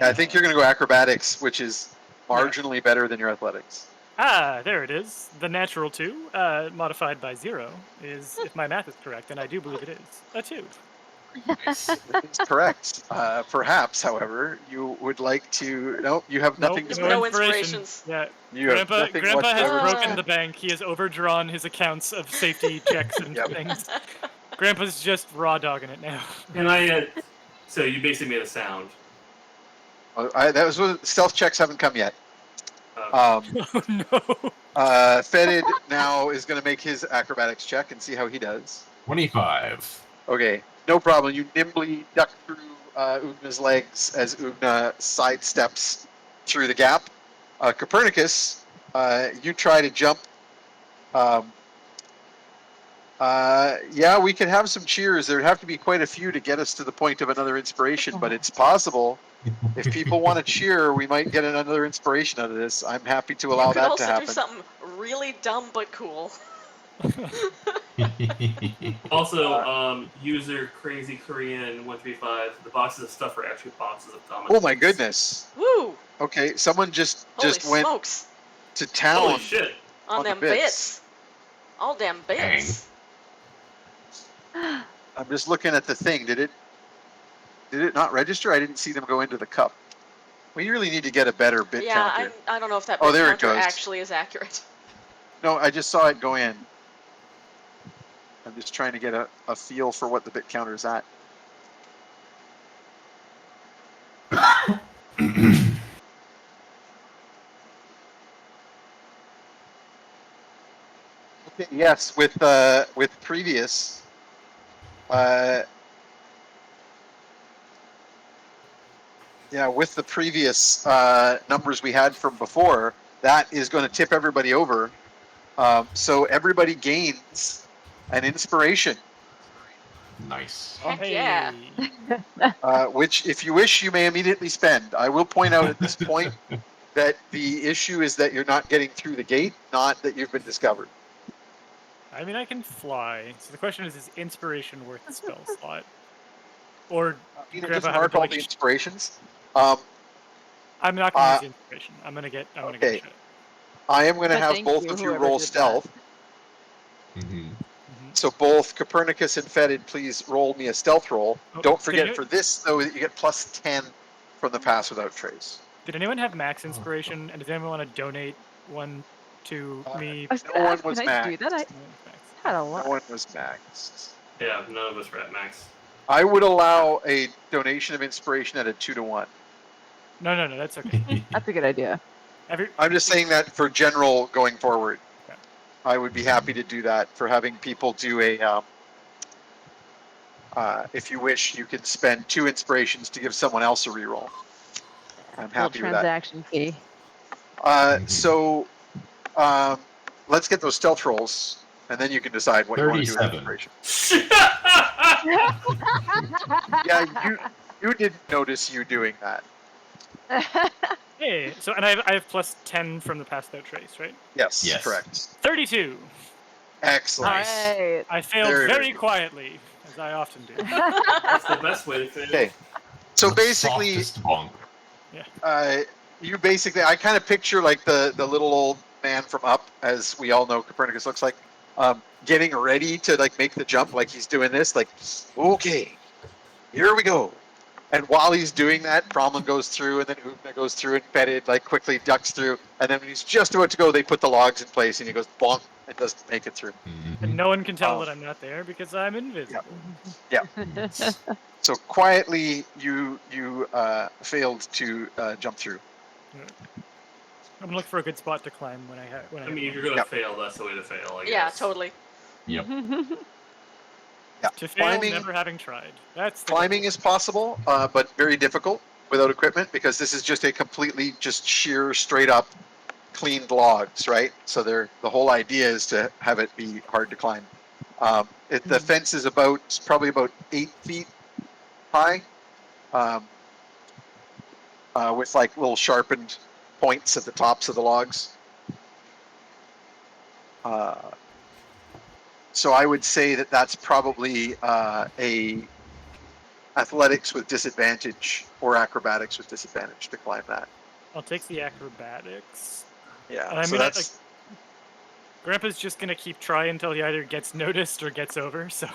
I think you're going to go acrobatics, which is Yeah. marginally better than your athletics. There it is. The natural 2, modified by 0, is, if my math is correct, and I do believe it is, a 2. Nice. That is correct. Perhaps, however, you would like to. No, you have nothing Nope, to Nope, spend. no inspirations. Yeah. You have nothing Grandpa has whatsoever to broken spend. the bank. He has overdrawn his accounts of safety checks and Yep. things. Grandpa's just raw dogging it now. And I, so you basically made a sound. That was what stealth checks haven't come yet. Oh no. Fetid now is going to make his acrobatics check and see how he does. 25. Okay, no problem. You nimbly duck through Ugna's legs as Ugna sidesteps through the gap. Copernicus, you try to jump. Yeah, we could have some cheers. There'd have to be quite a few to get us to the point of another inspiration, but it's possible. If people want to cheer, we might get another inspiration out of this. I'm happy to allow You could that to also happen. do something really dumb but cool. Also, user crazy Korean 135. The boxes of stuff are actually boxes of common. Oh my things. goodness. Woo! Okay, someone just Holy went smokes! to town Holy shit! On on the them bits. All damn bits. I'm just looking at the thing. Did it not register? I didn't see them go into the cup. We really need to get a better bit Yeah, counter. I don't know if that Oh, bit there it counter goes. actually is accurate. No, I just saw it go in. I'm just trying to get a feel for what the bit counter is at. Okay, yes, with previous, Yeah, with the previous numbers we had from before, that is going to tip everybody over. So everybody gains an inspiration, Nice. Heck yeah. which, if you wish, you may immediately spend. I will point out at this point that the issue is that you're not getting through the gate, not that you've been discovered. I mean, I can fly. So the question is inspiration worth the spell slot? Or You know, Grandpa just having mark to, all like, the inspirations. Um, I'm not going to use the inspiration. I'm going to get okay. shot. I am going to But have thank both you, of you whoever roll did that. stealth. Hmm. So both Copernicus and Fetid, please roll me a stealth roll. Oh, Don't did forget you- for this, though, that you get plus 10 from the pass without trace. Did anyone have max inspiration? And does anyone want to donate one to me? I was No gonna one ask, was can I do that? I No one's max. had a No lot. one was maxed. Yeah, none of us were at max. I would allow a donation of inspiration at a 2-to-1. No, that's okay. That's a good idea. I'm just saying that for general going forward. Okay. I would be happy to do that for having people do a. If you wish, you can spend 2 inspirations to give someone else a reroll. I'm Little happy with that. transaction fee. So let's get those stealth rolls, and then you can decide what you want to do with 37. inspiration. Yeah, you didn't notice you doing that. Hey, so and I have plus 10 from the pass without trace, right? Yes, Yes. correct. 32. Excellent. Nice. Alright. I failed Very, very, very good. quietly, as I often do. That's the best way to fail. Okay. So The basically, softest bunk. you basically, I kind of picture like the little old man from Up, as we all know Copernicus looks like, getting ready to like make the jump, like he's doing this, like, okay, here we go. And while he's doing that, Bromlin goes through, and then Ugna goes through, and Fetid like quickly ducks through, and then when he's just about to go, they put the logs in place, and he goes bonk and doesn't make it through. And no one can tell Oh. that I'm not there because I'm invisible. So quietly, you failed to jump through. I'm gonna look for a good spot to climb when I I mean, if you're gonna Yep. fail, that's the way to fail, I guess. Yeah, totally. Yep. Yeah, to fail climbing. never having tried. That's the Climbing is possible, but very difficult without equipment because this is just a completely just sheer, straight up, cleaned logs, right? So the whole idea is to have it be hard to climb. The fence is probably about 8 feet high, with like little sharpened points at the tops of the logs. So I would say that that's probably a athletics with disadvantage or acrobatics with disadvantage to climb that. I'll take the acrobatics. Yeah, And I so mean, that's Grandpa's just gonna keep trying until he either gets noticed or gets over. So.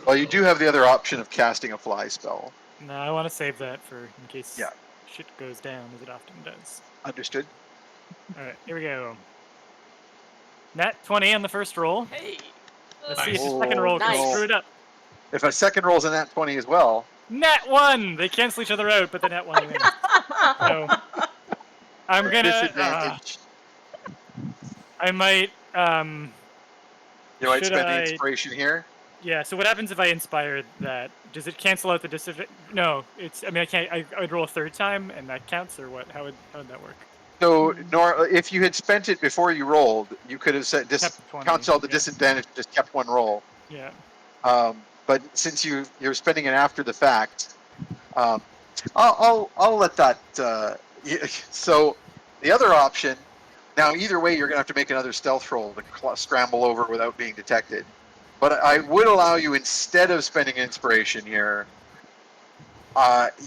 well, you do have the other option of casting a fly spell. No, I want to save that for in case Yeah. shit goes down, as it often does. Understood. All right, here we go. Nat 20 on the first roll. Hey. Let's see if Nice. the second roll can Nice. screw it up. If a second roll's a nat 20 as well, Nat 1! They cancel each other out, but the Nat 1 wins. So, I'm gonna. disadvantage. I might. You might should spend I- the inspiration here. Yeah, so what happens if I inspire that? Does it cancel out the disadvantage? No, it's. I mean, I can't. I would roll a third time, and that counts, or what? How would that work? So, if you had spent it before you rolled, you could have said Kept 20, counts all the yeah. disadvantage, just kept one roll. Yeah. But since you're spending it after the fact, I'll let that. So the other option. Now, either way, you're gonna have to make another stealth roll to scramble over without being detected. But I would allow you, instead of spending inspiration here,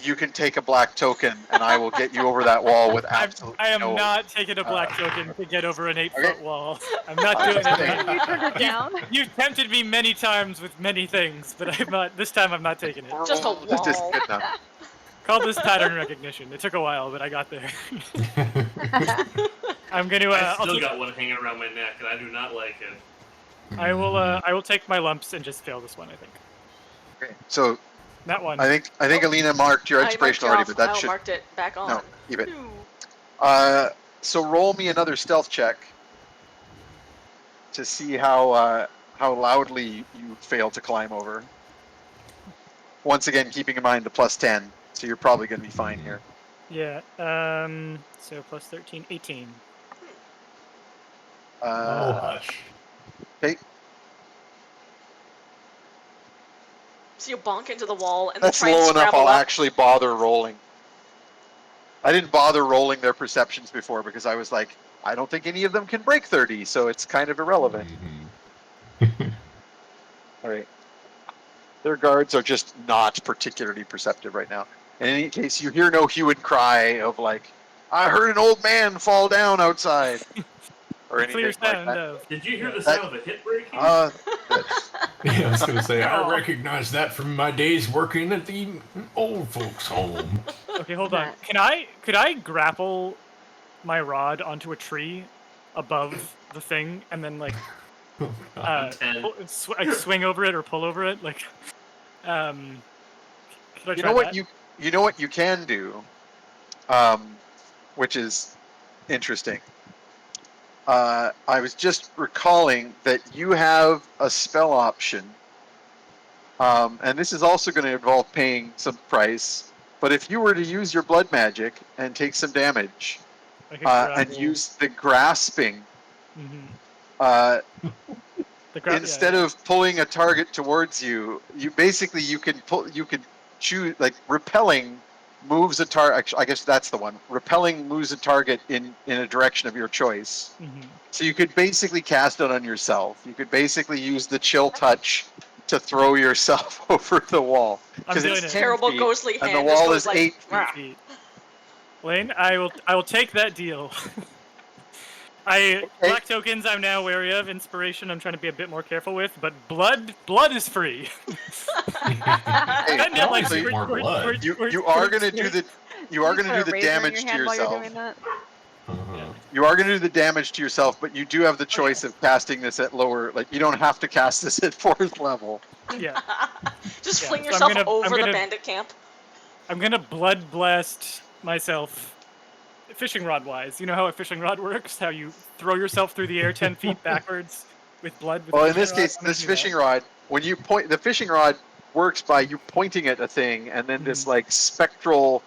you can take a black token, and I will get you over that wall with absolutely I am no. not taking a black token to get over an 8-foot Okay. wall. I'm not doing it. You turned it down. You've tempted me many times with many things, but I'm not. This time, I'm not taking it. Just a Just isn't wall. good enough. Call this pattern recognition. It took a while, but I got there. I'm going to. I still got one hanging around my neck, and I do not like it. I will take my lumps and just fail this one. I think. Okay. So That one. I think Alina marked your I marked inspiration it already, off. but that I should marked it back on. no, keep it. Phew. So roll me another stealth check to see how loudly you fail to climb over. once again, keeping in mind the +10, so you're probably going to be fine here. Yeah. So plus 13, 18. Oh, hush. Okay, So you bonk into the wall and then that's try and low enough. scrabble I'll up. actually bother rolling. I didn't bother rolling their perceptions before because I was like, I don't think any of them can break 30, so it's kind of irrelevant. All right. Their guards are just not particularly perceptive right now. In any case, you hear no hue and cry of like, I heard an old man fall down outside, or The anything clear like sound that. of. Did you hear Yeah. the sound of a hit breaking? Yeah, I was going to say, I Oh. recognize that from my days working at the old folks' home. Okay, hold on. That- Could I grapple my rod onto a tree above the thing and then like Ten. like swing over it or pull over it? Like, could I You try know what that? you know what you can do, which is interesting. I was just recalling that you have a spell option, and this is also going to involve paying some price. But if you were to use your blood magic and take some damage, I could and grapple. use the grasping, Mhm. instead of pulling a target towards you, you basically you can choose, like, repelling moves a target. I guess that's the one. Repelling moves a target in a direction of your choice. Mhm. So you could basically cast it on yourself. You could basically use the chill touch to throw yourself over the wall, I'm because doing it's it. 10 Terrible feet, ghostly and the hand just wall goes is like, 8 feet. "Rah." Feet. Lane, I will take that deal. Black tokens I'm now wary of. Inspiration I'm trying to be a bit more careful with, but blood is free. Spend it like so more blood. You are going to do the razor in your damage to hand while you're yourself. doing that? You are going to do the damage to yourself, but you do have the choice yeah. of casting this at lower. Like, you don't have to cast this at 4th level. Yeah. Just Yeah, fling so yourself I'm over the gonna- bandit camp. I'm gonna blood blast myself, fishing rod wise. You know how a fishing rod works? How you throw yourself through the air 10 feet backwards with blood. With Well, a in fishing this rod? case, I'm gonna this do fishing that. rod, when you point, the fishing rod works by you pointing at a thing, and then this like spectral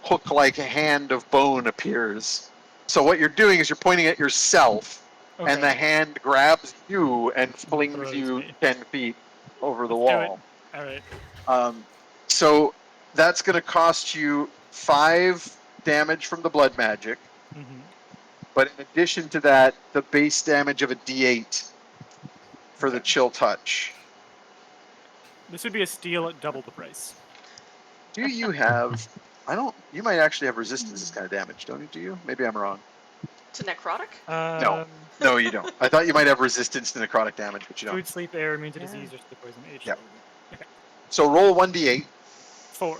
hook-like hand of bone appears. So what you're doing is you're pointing at yourself, and the Okay. hand grabs you and flings Throws you me. 10 feet over the Let's do it. wall. All right. So that's going to cost you 5 damage from the blood magic. Mm-hmm. But in addition to that, the base damage of a D8 for the Okay. chill touch. This would be a steal at double the price. Do you have? You might actually have resistance to this kind of damage, don't you? Do you? Maybe I'm wrong. To necrotic? No, you don't. I thought you might have resistance to necrotic damage, but you don't. Food, sleep, air, immune to Yeah. disease, or to the poison age. Yep. So roll 1d8. 4.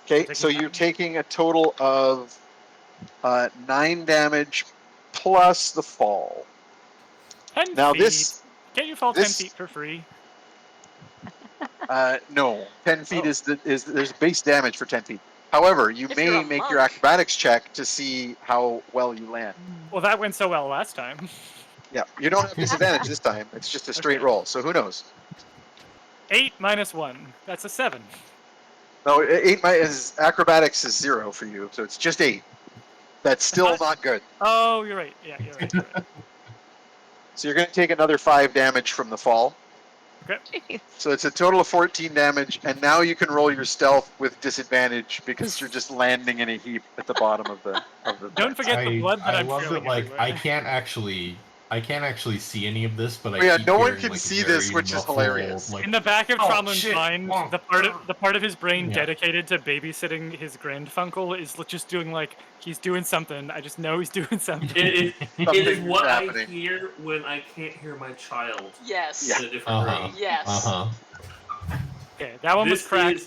Okay, Taking so you're 9. taking a total of 9 damage plus the fall. 10 Now feet. Can't you fall 10 feet for free? No, 10 feet Oh. there's base damage for 10 feet. However, you If you're may a make your monk. acrobatics check to see how well you land. Well, that went so well last time. Yeah, you don't have disadvantage this time. It's just a straight Okay. roll, so who knows? 8 minus 1. That's a 7. No, acrobatics is 0 for you, so it's just 8. That's still not good. Oh, you're right. Yeah, you're right. You're right. So you're going to take another 5 damage from the fall. Okay. Jeez. So it's a total of 14 damage, and now you can roll your stealth with disadvantage because you're just landing in a heap at the bottom of the. Don't forget the blood that I I'm love trailing that, like, everywhere. I can't actually see any of this, but I Yeah, keep no one hearing, can like, see very this, which is muffled, hilarious. like, In the back of "Oh, Tromlin's shit, mind, wonk." the part of his brain Yeah. dedicated to babysitting his grandfunkel is just doing like he's doing something. I just know he's doing something. It is Something what I happening. hear when I can't hear my child Yes. Yeah. in a different room. Yes. Okay, that one was cracked.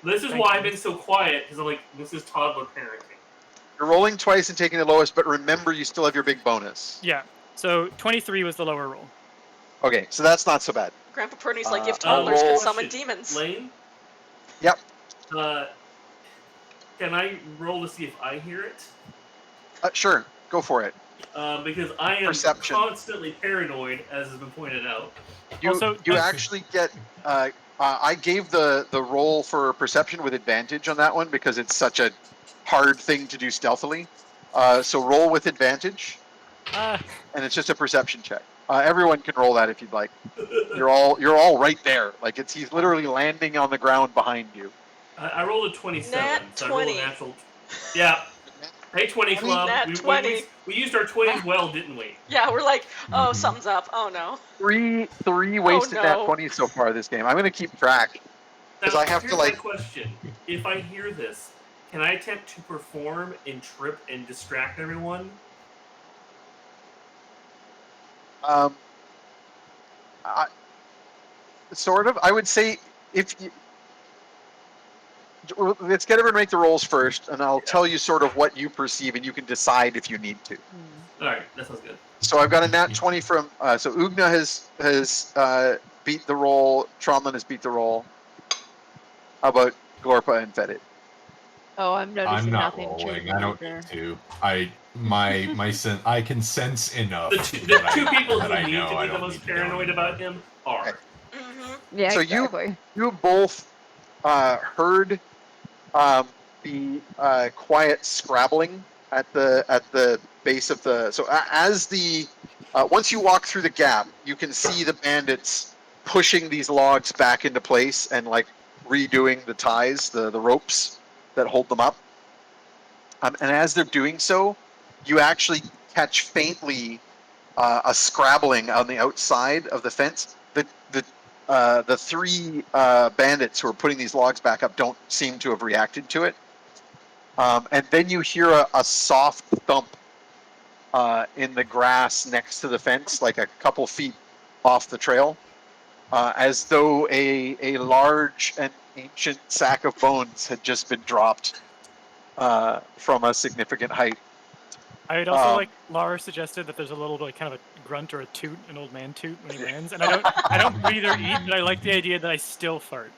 This is Thank why you. I've been so quiet, because I'm like, this is toddler parenting. You're rolling twice and taking the lowest, but remember you still have your big bonus. Yeah. So 23 was the lower roll. Okay, so that's not so bad. Grandpa Purdy's like, if I'll toddlers could roll- summon Question, demons. Lane? Yep. Can I roll to see if I hear it? Sure, go for it. because I am Perception. constantly paranoid, as has been pointed out. You actually get. I gave the roll for perception with advantage on that one because it's such a hard thing to do stealthily. So roll with advantage, and it's just a perception check. Everyone can roll that if you'd like. You're all right there. Like he's literally landing on the ground behind you. I rolled a 27, Nat so I rolled 20. a natural. Yeah. Hey, 20 Club. Nat 20. We used our 20s well, didn't we? Yeah, we're like, oh, Mhm. something's up. Oh no. Three wasted no. nat 20s so far this game. I'm going to keep track. 'Cause Now, I have to, here's like- my question. If I hear this, can I attempt to perform and trip and distract everyone? Sort of. I would say if you, let's get everyone make the rolls first, and I'll tell you sort of what you perceive, and you can decide if you need to. Alright, that sounds good. So I've got a nat 20 from. So Ugna has beat the roll. Tromlin has beat the roll. How about Glorpa and Fetid? Oh, I'm noticing I'm not nothing rolling. changing I don't either. need to. I can sense enough. The that two I- people that who I need know to I be the don't most need to go paranoid anymore. about him are. Mm-hmm. Yeah, So exactly. you both heard the quiet scrabbling at the base of the. So as the once you walk through the gap, you can see the bandits pushing these logs back into place and like redoing the ties, the ropes that hold them up. And as they're doing so, you actually catch faintly a scrabbling on the outside of the fence. The three bandits who are putting these logs back up don't seem to have reacted to it. And then you hear a soft thump in the grass next to the fence, like a couple feet off the trail, as though a large and ancient sack of bones had just been dropped from a significant height. I'd also like Laura suggested that there's a little like kind of a grunt or a toot, an old man toot when he lands, and I don't breathe or eat, but I like the idea that I still fart.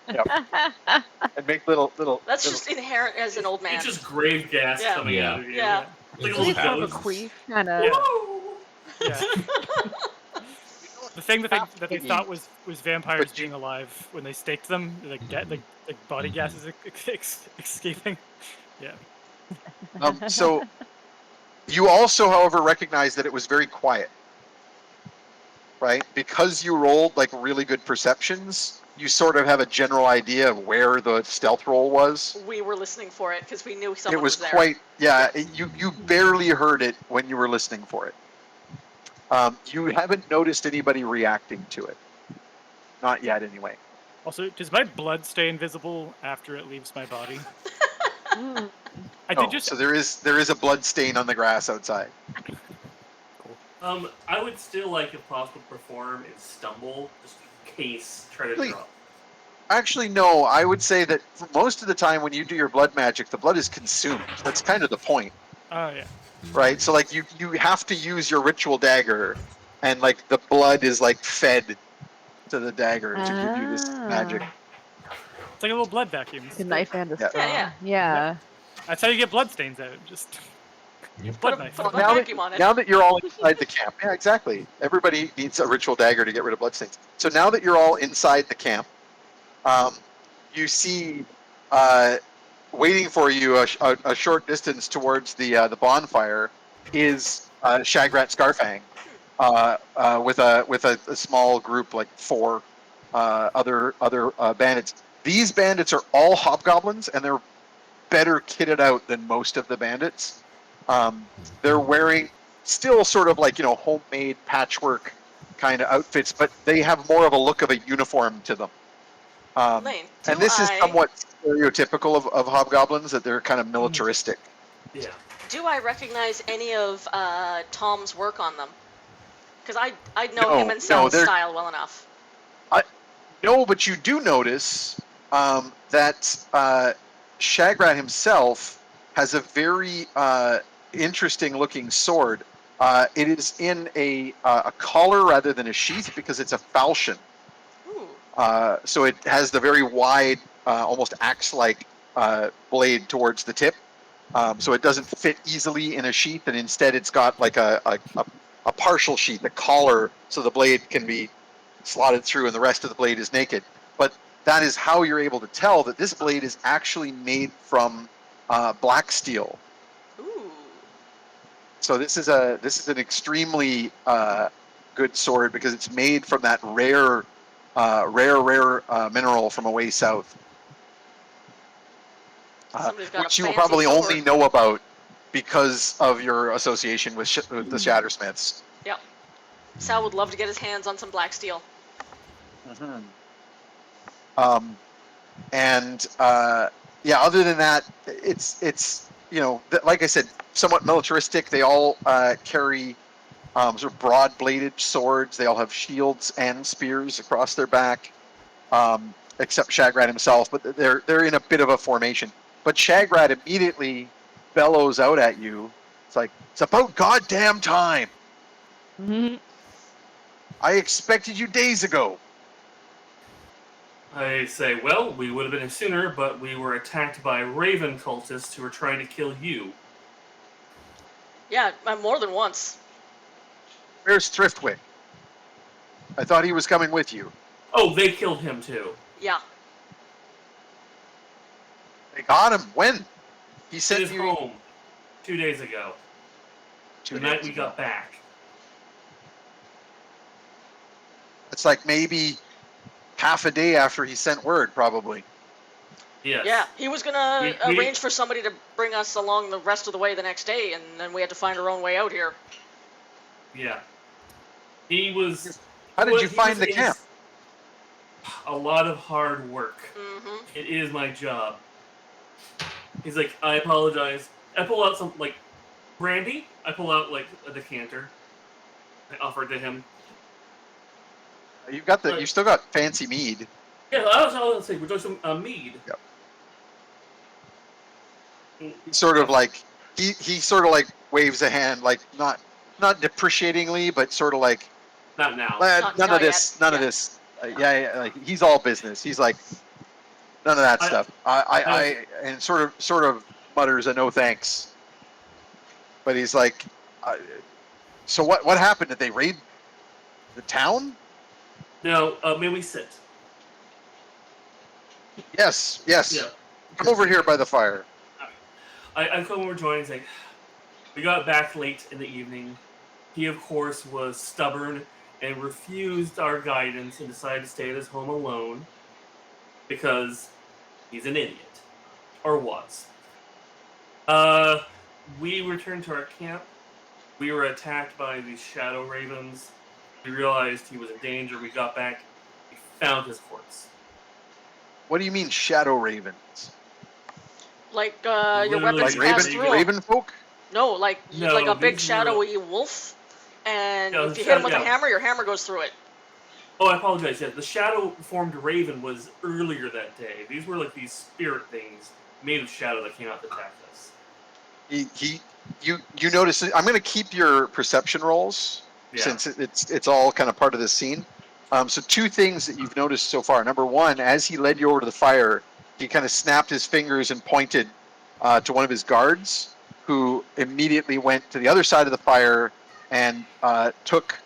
And make little. That's just inherent as an old man. It's just grave gas Yeah. coming Yeah. out of you. Yeah. It's like a At little least more of a ghost. queef, kind of. Yeah. Whoa! Yeah. The thing that they thought was vampires But you- being alive when they staked them, like body gases escaping. Yeah. So you also, however, recognize that it was very quiet, right? Because you rolled like really good perceptions, you sort of have a general idea of where the stealth roll was. We were listening for it because we knew someone It was there. quite, yeah. You barely heard it when you were listening for it. You haven't noticed anybody reacting to it, not yet, anyway. Also, does my blood stay invisible after it leaves my body? Mm. I No, did just. so there is a blood stain on the grass outside. I would still like, if possible, perform and stumble, just in case, try to Please. drop. Actually, no. I would say that for most of the time when you do your blood magic, the blood is consumed. That's kind of the point. Oh yeah. Right, so like you have to use your ritual dagger, and like the blood is like fed to the dagger to give you this magic. It's like a little blood vacuum. Like a knife and a Yeah. straw. Yeah, Yeah. That's how you get blood stains out. Just Yep. blood Put a- knife. put a- Now vacuum on it. that you're all inside the camp, yeah, exactly. Everybody needs a ritual dagger to get rid of bloodstains. So now that you're all inside the camp, you see, waiting for you a short distance towards the bonfire is Shagrat Scarfang, with a small group, like 4 other bandits. These bandits are all hobgoblins, and they're better kitted out than most of the bandits. They're wearing still sort of like, homemade patchwork kind of outfits, but they have more of a look of a uniform to them. Lane, And this is somewhat stereotypical of hobgoblins, that they're kind of militaristic. Yeah. Do I recognize any of Tom's work on them? Because I know him and No, Sal's they're- style well enough. No, but you do notice that Shagrat himself has a very interesting looking sword. It is in a collar rather than a sheath because it's a falchion. Ooh. So it has the very wide, almost axe-like blade towards the tip. So it doesn't fit easily in a sheath, and instead it's got like a partial sheath, a collar, so the blade can be slotted through and the rest of the blade is naked. But that is how you're able to tell that this blade is actually made from black steel. Ooh. So this is an extremely good sword because it's made from that rare mineral from away south, Somebody's got a which you will fancy probably sword. only know about because of your association with the Shattersmiths. Yep. Sal would love to get his hands on some black steel. And yeah, other than that, it's like I said, somewhat militaristic. They all carry sort of broad-bladed swords. They all have shields and spears across their back, except Shagrat himself. But they're in a bit of a formation. But Shagrat immediately bellows out at you. It's like, it's about goddamn time. Mhm. I expected you days ago. I say, well, we would have been here sooner, but we were attacked by Raven cultists who were trying to kill you. Yeah, more than once. Where's Thriftwick? I thought he was coming with you. Oh, they killed him too. Yeah. They got him. When? He In sent his you home 2 days ago. The night we got back. It's like maybe half a day after he sent word, probably. Yes. Yeah, he was gonna We- arrange for somebody to bring us along the rest of the way the next day, and then we had to find our own way out here. Yeah. He was. How did you he find was the camp? A lot of hard work. Mm-hmm. It is my job. He's like, I apologize. I pull out some, like, brandy. I pull out, like, a decanter. I offer it to him. You still got fancy mead. Yeah, I was going to say, would you like some mead? Yep. He sort of like he sort of like waves a hand, like not depreciatingly, but sort of like Not now. none of this. Yeah, like he's all business. He's like none of that stuff. And sort of mutters a no thanks. But he's like, so what happened? Did they raid the town? No, may we sit? Yes. Yeah. Come over here by the fire. I come over joining and say, we got back late in the evening. He, of course, was stubborn and refused our guidance and decided to stay at his home alone because he's an idiot. Or was. We returned to our camp. We were attacked by these shadow ravens. We realized he was in danger. We got back. We found his corpse. What do you mean, shadow ravens? Like your Literally weapons just pass through 'em. raven folk? No, like No, a big these shadowy wolf, and Yeah, if you hit him with a yeah. hammer, your hammer goes through it. Oh, I apologize. Yeah, the shadow-formed raven was earlier that day. These were like these spirit things made of shadow that came out to attack us. You notice. I'm going to keep your perception rolls Yeah. since it's all kind of part of the scene. So two things that you've noticed so far. Number one, as he led you over to the fire, he kind of snapped his fingers and pointed to one of his guards, who immediately went to the other side of the fire and took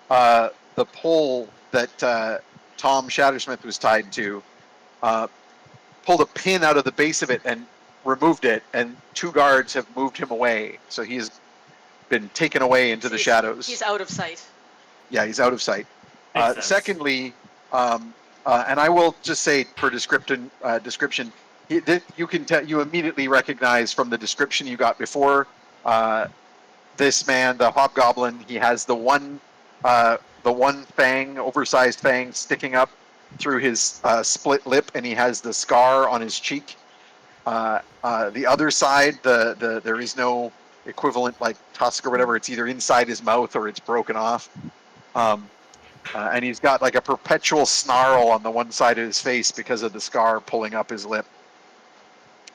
the pole that Tom Shattersmith was tied to, pulled a pin out of the base of it and removed it, and two guards have moved him away. So he's been taken away into the shadows. He's out of sight. Yeah, he's out of sight. Makes sense. Secondly, and I will just say for description, you can tell, you immediately recognize from the description you got before, this man, the hobgoblin, he has the one fang, oversized fang sticking up through his split lip, and he has the scar on his cheek. The other side, there is no equivalent like tusk or whatever. It's either inside his mouth or it's broken off. And he's got like a perpetual snarl on the one side of his face because of the scar pulling up his lip.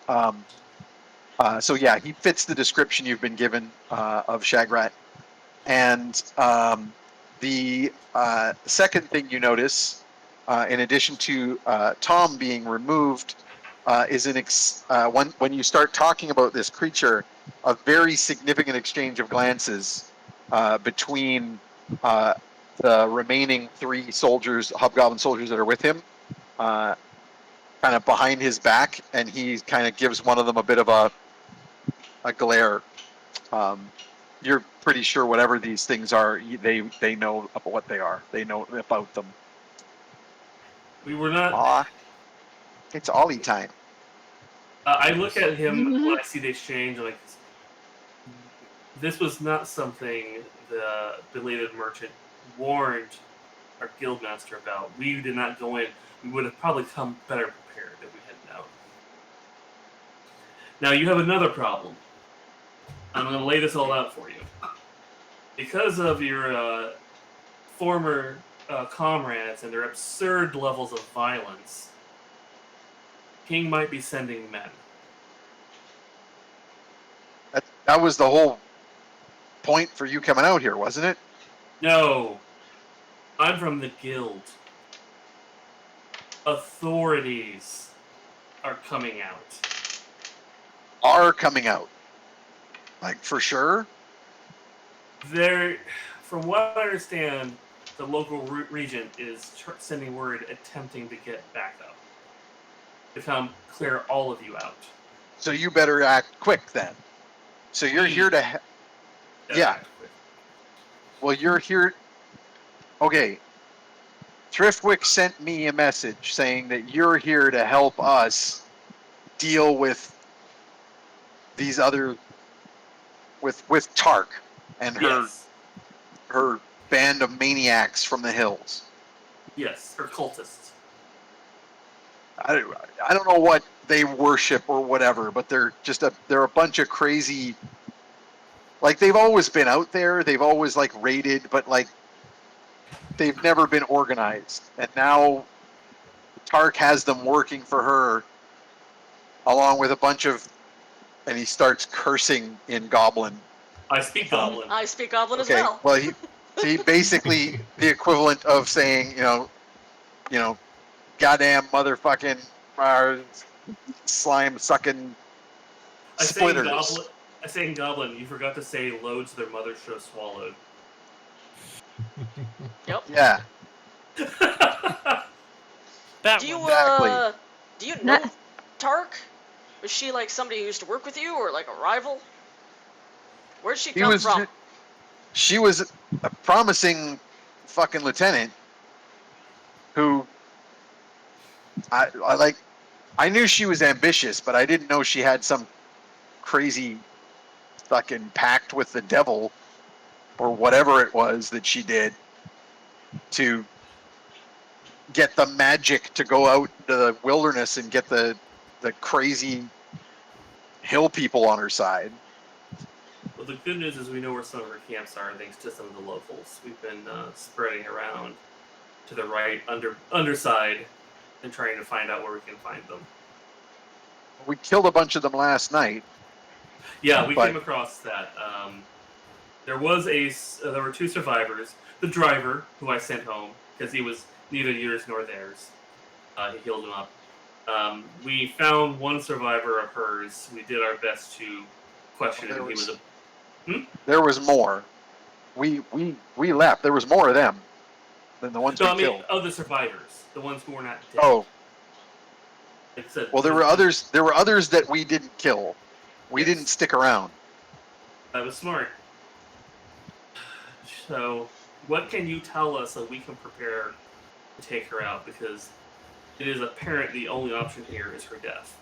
So yeah, he fits the description you've been given of Shagrat. And the second thing you notice, in addition to Tom being removed, is when you start talking about this creature, a very significant exchange of glances between the remaining 3 soldiers, hobgoblin soldiers that are with him, kind of behind his back, and he kind of gives one of them a bit of a glare. You're pretty sure whatever these things are, they know about what they are. They know about them. We were not. Aw, it's Ollie time. I look at him Mhm. when I see the exchange, like, this was not something the belated merchant warned our guildmaster about. We did not go in. We would have probably come better prepared if we had known. Now you have another problem. I'm going to lay this all out for you. Because of your former comrades and their absurd levels of violence, King might be sending men. That was the whole point for you coming out here, wasn't it? No, I'm from the guild. Authorities are coming out. Are coming out, like for sure. There, from what I understand, the local regent is sending word attempting to get backup to come clear all of you out. So you better act quick then. So you're here to. Yeah. Well, you're here. Okay. Thriftwick sent me a message saying that you're here to help us deal with these other, with Tark and Yes. her band of maniacs from the hills. Yes, her cultists. I don't know what they worship or whatever, but they're a bunch of crazy. Like, they've always been out there. They've always like raided, but like they've never been organized. And now Tark has them working for her, along with a bunch of. And he starts cursing in Goblin. I speak Goblin. I speak Goblin as Okay, well. well he basically the equivalent of saying, goddamn motherfucking slime sucking I say in splitters. Goblin. I say in Goblin. You forgot to say loads their mother should have swallowed. Yep. Yeah, That Do you one. Exactly. do you know Tark? Was she like somebody who used to work with you, or like a rival? Where'd she come from? she was a promising fucking lieutenant who I knew she was ambitious, but I didn't know she had some crazy fucking pact with the devil or whatever it was that she did to get the magic to go out into the wilderness and get the crazy hill people on her side. Well, the good news is we know where some of our camps are, thanks to some of the locals. We've been spreading around to the right underside and trying to find out where we can find them. We killed a bunch of them last night. Yeah, we But- came across that. There were 2 survivors. The driver, who I sent home because he was neither yours nor theirs. He healed him up. We found one survivor of hers. We did our best to question him. There was more. We left. There was more of them than the ones we killed. of the survivors, the ones who were not dead. Oh, Like I said, well, there were others. There were others that we didn't kill. We Yes. didn't stick around. That was smart. So, what can you tell us so we can prepare to take her out? Because it is apparent the only option here is her death.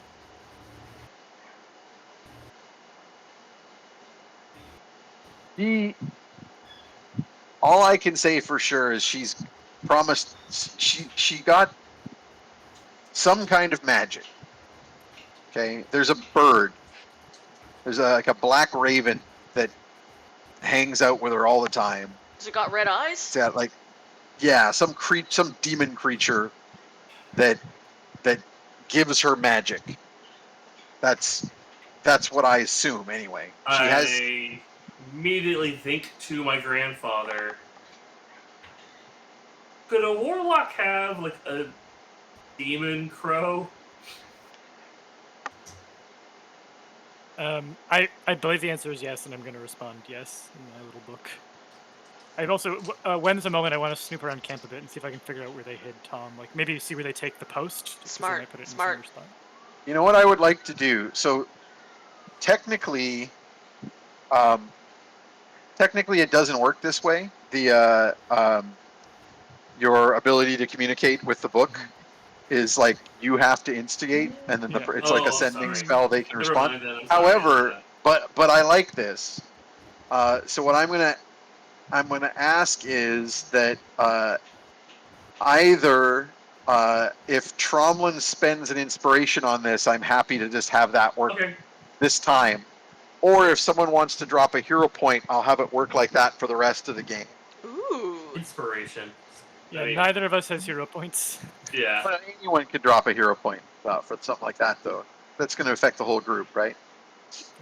All I can say for sure is she's promised. She got some kind of magic. Okay, there's a bird. There's like a black raven that hangs out with her all the time. Has it got red eyes? It's got like, yeah, some demon creature that gives her magic. That's what I assume anyway. I immediately think to my grandfather. Could a warlock have like a demon crow? I believe the answer is yes, and I'm going to respond yes in my little book. I've also, when's the moment I want to snoop around camp a bit and see if I can figure out where they hid Tom. Like maybe see where they take the post, because then I put it in a Smart. similar spot. You know what I would like to do? So technically, it doesn't work this way. Your ability to communicate with the book is like you have to instigate, and then Yeah. it's like a Oh, I'm sending sorry. spell. They can Never respond. mind then. I'm sorry. I didn't However, know that. but I like this. So what I'm gonna ask is that either if Tromlin spends an inspiration on this, I'm happy to just have that work Okay. this time. Or if someone wants to drop a hero point, I'll have it work like that for the rest of the game. Ooh. Inspiration. Yeah, I mean, neither of us has hero points. yeah. But anyone can drop a hero point for something like that, though. That's going to affect the whole group, right?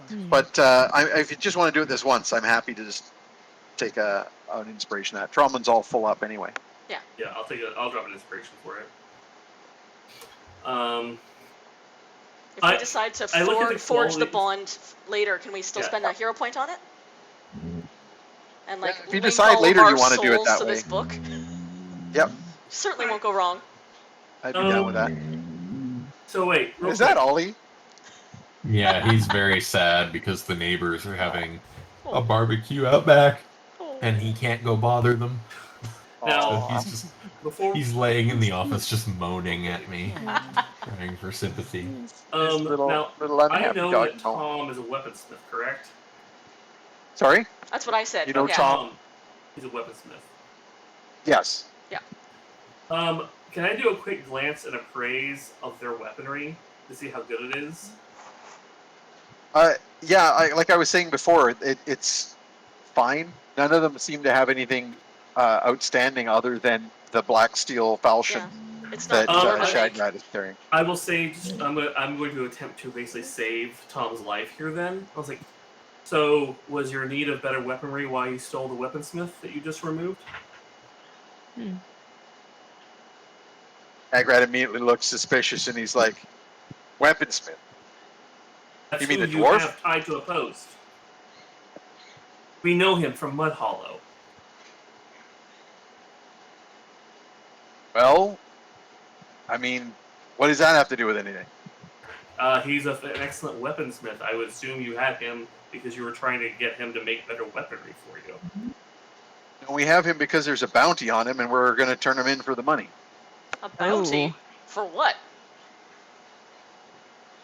Hmm. But if you just want to do it this once, I'm happy to just take an inspiration. That Tromlin's all full up anyway. Yeah, I'll drop an inspiration for it. If we decide to I look at the forge the qualities- bond later, can we still Yeah. spend a hero point on it? And like Yeah, if you link decide all later of our you want to do it souls that to way. this book? Yep, Certainly won't go wrong. I'd be down with that. So wait, real Is quick. that Ollie? Yeah, he's very sad because the neighbors are having a Oh. barbecue out back, Oh. and he can't go bother them. Now- So Aw. he's laying in the office just moaning at me, crying for sympathy. This little Now, unhappy I know dog. that Tom is a weaponsmith, correct? Sorry, That's what I said. You but know yeah. Tom? He's a weaponsmith. yes. Can I do a quick glance and appraise of their weaponry to see how good it is? Yeah, like I was saying before, it's fine. None of them seem to have anything outstanding other than the black steel falchion Yeah. It's not that Norma make. Shagrat is carrying. I will say, I'm going to attempt to basically save Tom's life here. Then I was like, so was your need of better weaponry why you stole the weaponsmith that you just removed? Shagrat immediately looks suspicious and he's like, "Weaponsmith? That's You mean who the you dwarf?" have tied to a post. We know him from Mud Hollow. Well, I mean, what does that have to do with anything? He's an excellent weaponsmith. I would assume you had him because you were trying to get him to make better weaponry for you. And we have him because there's a bounty on him, and we're going to turn him in for the money. A bounty? Oh. For what?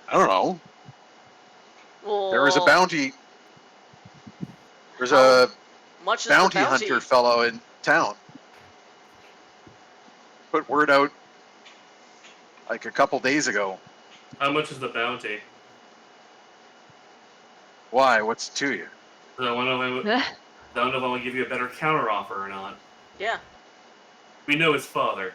I don't know. Well, There was a bounty. There's how a much is bounty the bounty? hunter fellow in town. Put word out like a couple days ago. How much is the bounty? Why? What's it to you? I don't know if I will give you a better counteroffer or not. Yeah. We know his father.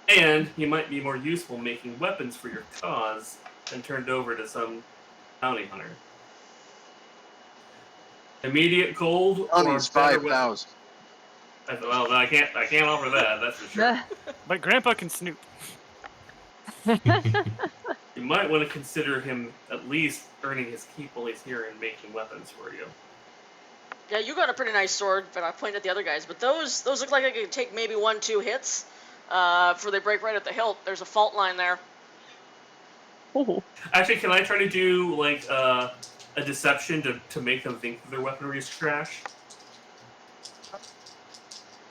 And he might be more useful making weapons for your cause than turned over to some bounty hunter. Immediate gold or Bounty's better 5,000. weapons? Well, I can't offer that, that's for sure. But Grandpa can snoop. You might want to consider him at least earning his keep while he's here and making weapons for you. Yeah, you got a pretty nice sword, but I pointed at the other guys. But those look like they could take maybe 1-2 hits before they break right at the hilt. There's a fault line there. Oh. Actually, can I try to do like a deception to make them think that their weaponry is trash?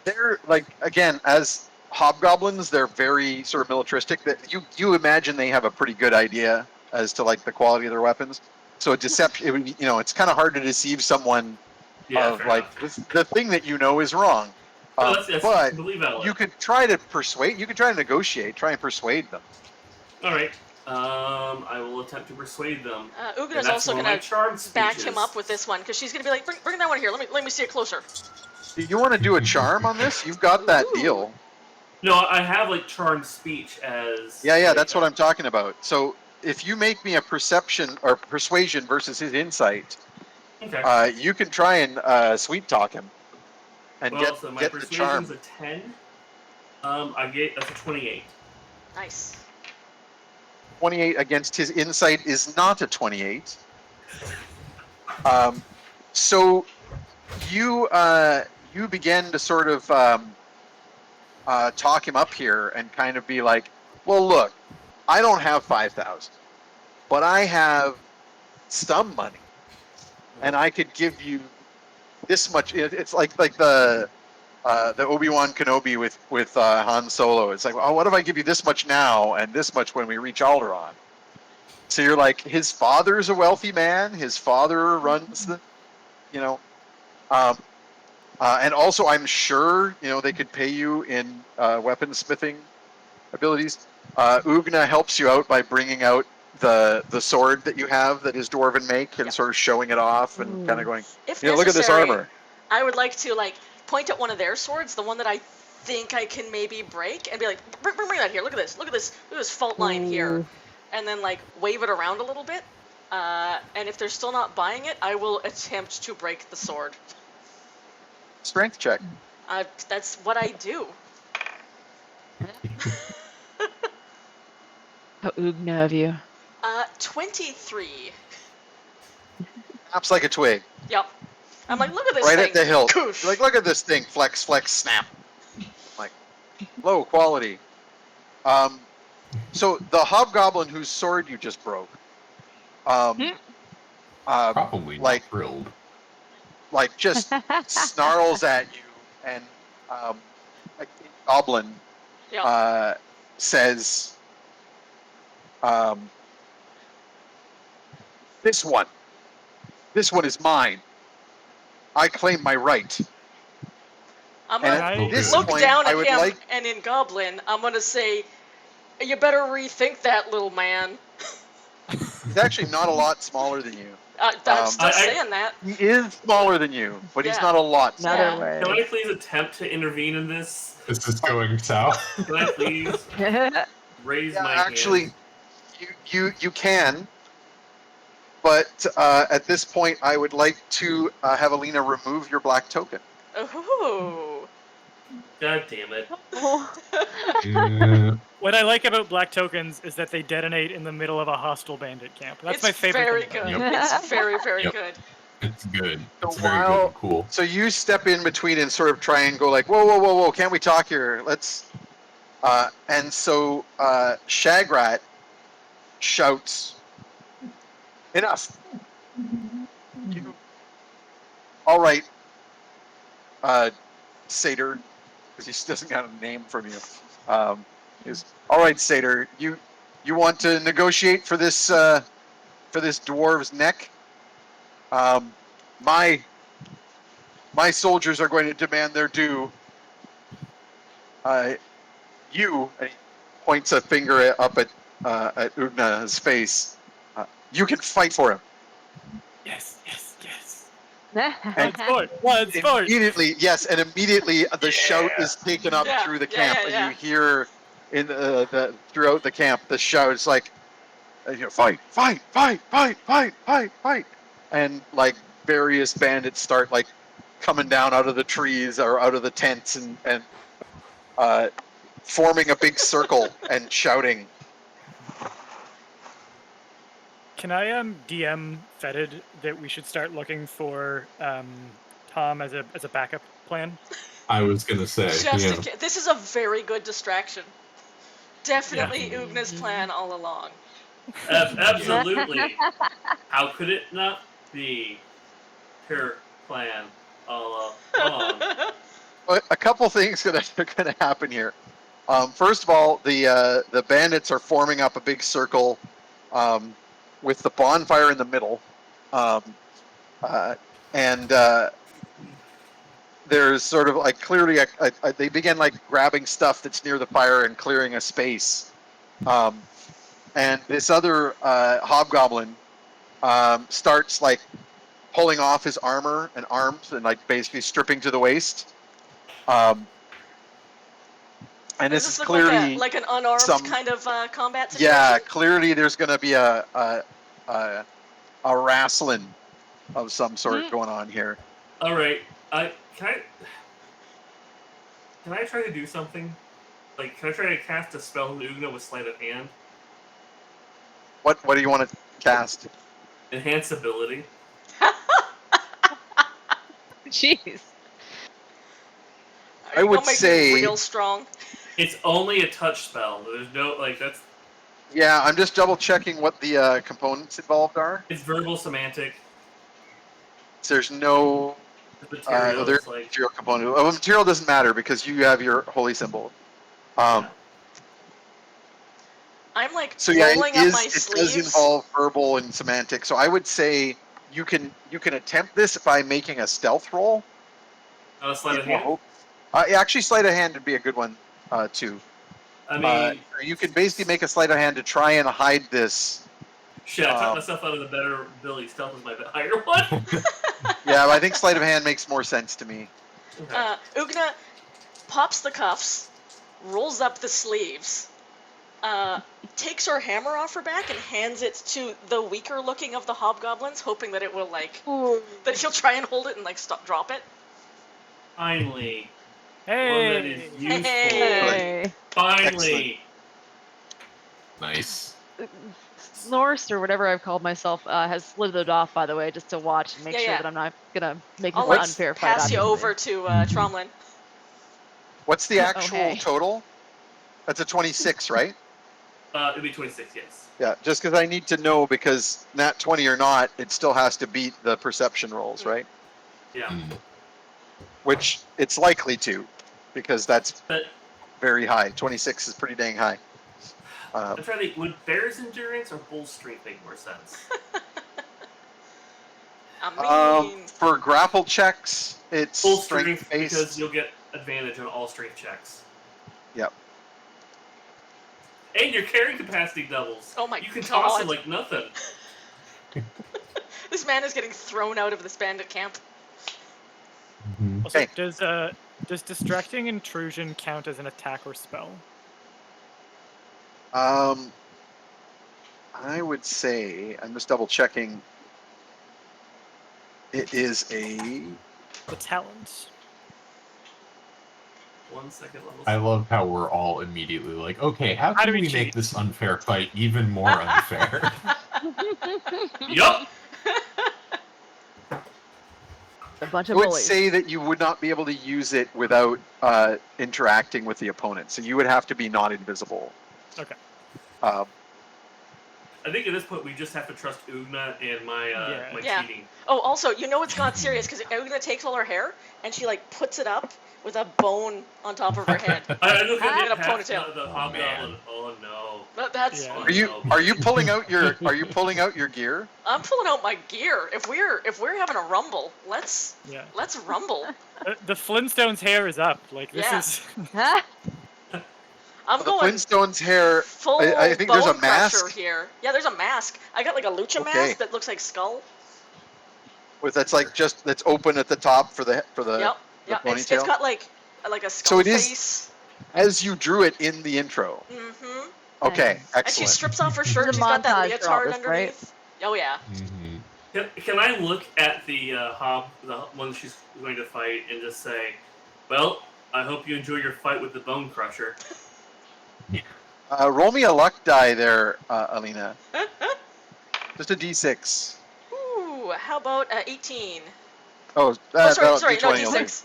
They're like, again, as hobgoblins, they're very sort of militaristic. That you imagine they have a pretty good idea as to like the quality of their weapons. So a deception, it would be, it's kind of hard to deceive someone Yeah, of fair like enough. the thing that is wrong. No, that's But completely valid. you could try to persuade. You could try to negotiate. Try and persuade them. All right. I will attempt to persuade them. Ugna's And that's also one of gonna my charm back speeches. him up with this one because she's gonna be like, bring that one here. Let me see it closer. You want to do a charm on this? You've got that Ooh. deal. No, I have like charm speech as. Yeah, like, that's what I'm talking about. So if you make me a perception or persuasion versus his insight, Okay. you can try and sweet talk him and So my get the charm. persuasion's a 10. That's a 28. Nice. 28 against his insight is not a 28. So you begin to sort of talk him up here and kind of be like, well, look, I don't have 5,000, but I have some money, and I could give you this much. It's like the Obi-Wan Kenobi with Han Solo. It's like, oh, what if I give you this much now and this much when we reach Alderaan? So you're like, his father's a wealthy man. His father runs the, you know, and also I'm sure, you know, they could pay you in weaponsmithing abilities. Ugna helps you out by bringing out the sword that you have that is dwarven make and sort of showing it off and kind of going, If you know, look at this necessary, armor. I would like to like point at one of their swords, the one that I think I can maybe break, and be like, bring that here. Look at this. Look at this fault line here, and then like wave it around a little bit. And if they're still not buying it, I will attempt to break the sword. Strength check. That's what I do. How Ugna of you. 23. Snaps like a twig. Yep. I'm like, look at this Right thing. at the hilt. Koosh. You're like, look at this thing. Flex, flex, snap. Like, low quality. So the hobgoblin whose sword you just broke, Probably like, not thrilled. like just snarls at you, and like, goblin Yep. says, this one is mine. I claim my right. I'm And gonna at this look point, down I at would him, like, and in Goblin, I'm gonna say, you better rethink that, little man. he's actually not a lot smaller than you. I'm still I- saying that. He is smaller than you, but he's Yeah. not a lot Another Yeah. way. Can I please attempt to intervene in this? Is this going south? Can I please raise Yeah, my actually, hand? you can, but at this point, I would like to have Alina remove your black token. Ooh. God damn it. Yeah. What I like about black tokens is that they detonate in the middle of a hostile bandit camp. That's It's my favorite very thing. good. Yep. It's very, very Yep. good. It's good. So It's very good and cool. So you step in between and sort of try and go like, whoa, whoa, whoa, whoa, can't we talk here? Let's. And so Shagrat shouts, enough. You, all right, Satyr, because he doesn't got a name from you. Is all right, Satyr. You want to negotiate for this dwarf's neck? My soldiers are going to demand their due. You, and he points a finger up at Ugna's face. You can fight for him. Yes, yes, yes. And Blood sport. immediately, yes, and immediately the shout is taken up Yeah, through the yeah, camp, yeah, yeah. and you hear in the throughout the camp the shout is like, fight, fight, fight, fight, fight, fight, fight, and like various bandits start like coming down out of the trees or out of the tents and forming a big circle and shouting. Can I DM Fetid that we should start looking for Tom as a backup plan? I was gonna say, Just yeah. in case. This is a very good distraction. Definitely Ugna's plan all along. Absolutely. How could it not be her plan all along? But a couple things are gonna happen here. First of all, the bandits are forming up a big circle with the bonfire in the middle, and there's sort of like clearly they begin like grabbing stuff that's near the fire and clearing a space. And this other hobgoblin starts like pulling off his armor and arms and like basically stripping to the waist. And Does this is look clearly like an unarmed kind of combat situation? yeah, clearly there's going to be a wrestling of some sort going on here. All right. Can I try to do something? Like, can I try to cast a spell on Ugna with sleight of hand? What do you want to cast? Enhance ability. Jeez. I would say- real strong. It's only a touch spell. There's no that's. Yeah, I'm just double checking what the components involved are. It's verbal semantic. There's no The material there's is like. material component. Oh, material doesn't matter because you have your holy symbol. I'm like So yeah, rolling it up is. my It does sleeves. involve verbal and semantic. So I would say you can attempt this by making a stealth roll. Sleight of in the hand. hope- actually, sleight of hand would be a good one too. I mean, You can basically make a sleight of hand to try and hide this. shit. I talked myself out of the better ability. Stealth is my higher one. Yeah, but I think sleight of hand makes more sense to me. Okay. Ugna pops the cuffs, rolls up the sleeves, takes her hammer off her back and hands it to the weaker looking of the hobgoblins, hoping that it will that he'll try and hold it and drop it. Finally, one that is Hey! useful. Hey. Finally. Nice. Norse or whatever I've called myself has slithered off, by the way, just to watch and make Yeah, sure yeah. that I'm not gonna make I'll this an like unfair fight. pass you obviously. over to Mhm. Tromlin. What's the actual hey. total? That's a 26, right? It'd be 26. Yes. Yeah, just because I need to know because nat 20 or not, it still has to beat the perception rolls, right? Yeah. Mm. Which it's likely to, because that's But very high. 26 is pretty dang high. I'm trying to think. Would bear's endurance or bull's strength make more sense? I mean, For grapple checks, it's Bull strength strength based. because you'll get advantage on all strength checks. Yep. And your carrying capacity doubles. Oh my You can toss God. it like nothing. this man is getting thrown out of this bandit camp. Mhm. Also, Hey. does distracting intrusion count as an attack or spell? I would say I'm just double checking. It is a The talent. 1 second level. I love how we're all immediately like, okay, how How can do we we cheat? make this unfair fight even more unfair? Yup. A bunch I of would bullies. say that you would not be able to use it without interacting with the opponent. So you would have to be not invisible. Okay. I think at this point we just have to trust Ugna and my Yeah. cheating. Oh, also, you know it's got serious because Ugna takes all her hair and she puts it up with a bone on top of her head. I look Ah, at a past ponytail. the Oh, hobgoblin. man. Oh no. But that's Yeah. Are you pulling out your gear? I'm pulling out my gear. If we're having a rumble, let's Yeah. rumble. The Flintstones' hair is up. Like this Yeah. is. Huh? I'm The going Flintstones hair. full I think there's a bone crusher mask. here. Yeah, there's a mask. I got like a lucha Okay. mask that looks like skull. That's that's open at the top for the Yep. the Yep. It's ponytail. got like a skull it is- face. As you drew it in the intro. Mm-hmm. Okay, Nice. And she excellent. strips off her There's shirt. a She's got that montage for all leotard this, right? underneath. Oh yeah. Mhm. Can I look at the one she's going to fight, and just say, "Well, I hope you enjoy your fight with the Bone Crusher." Roll me a luck die there, Alina. Just a d6. Ooh, how about 18? Oh, Sorry, no, D20 will do. D6.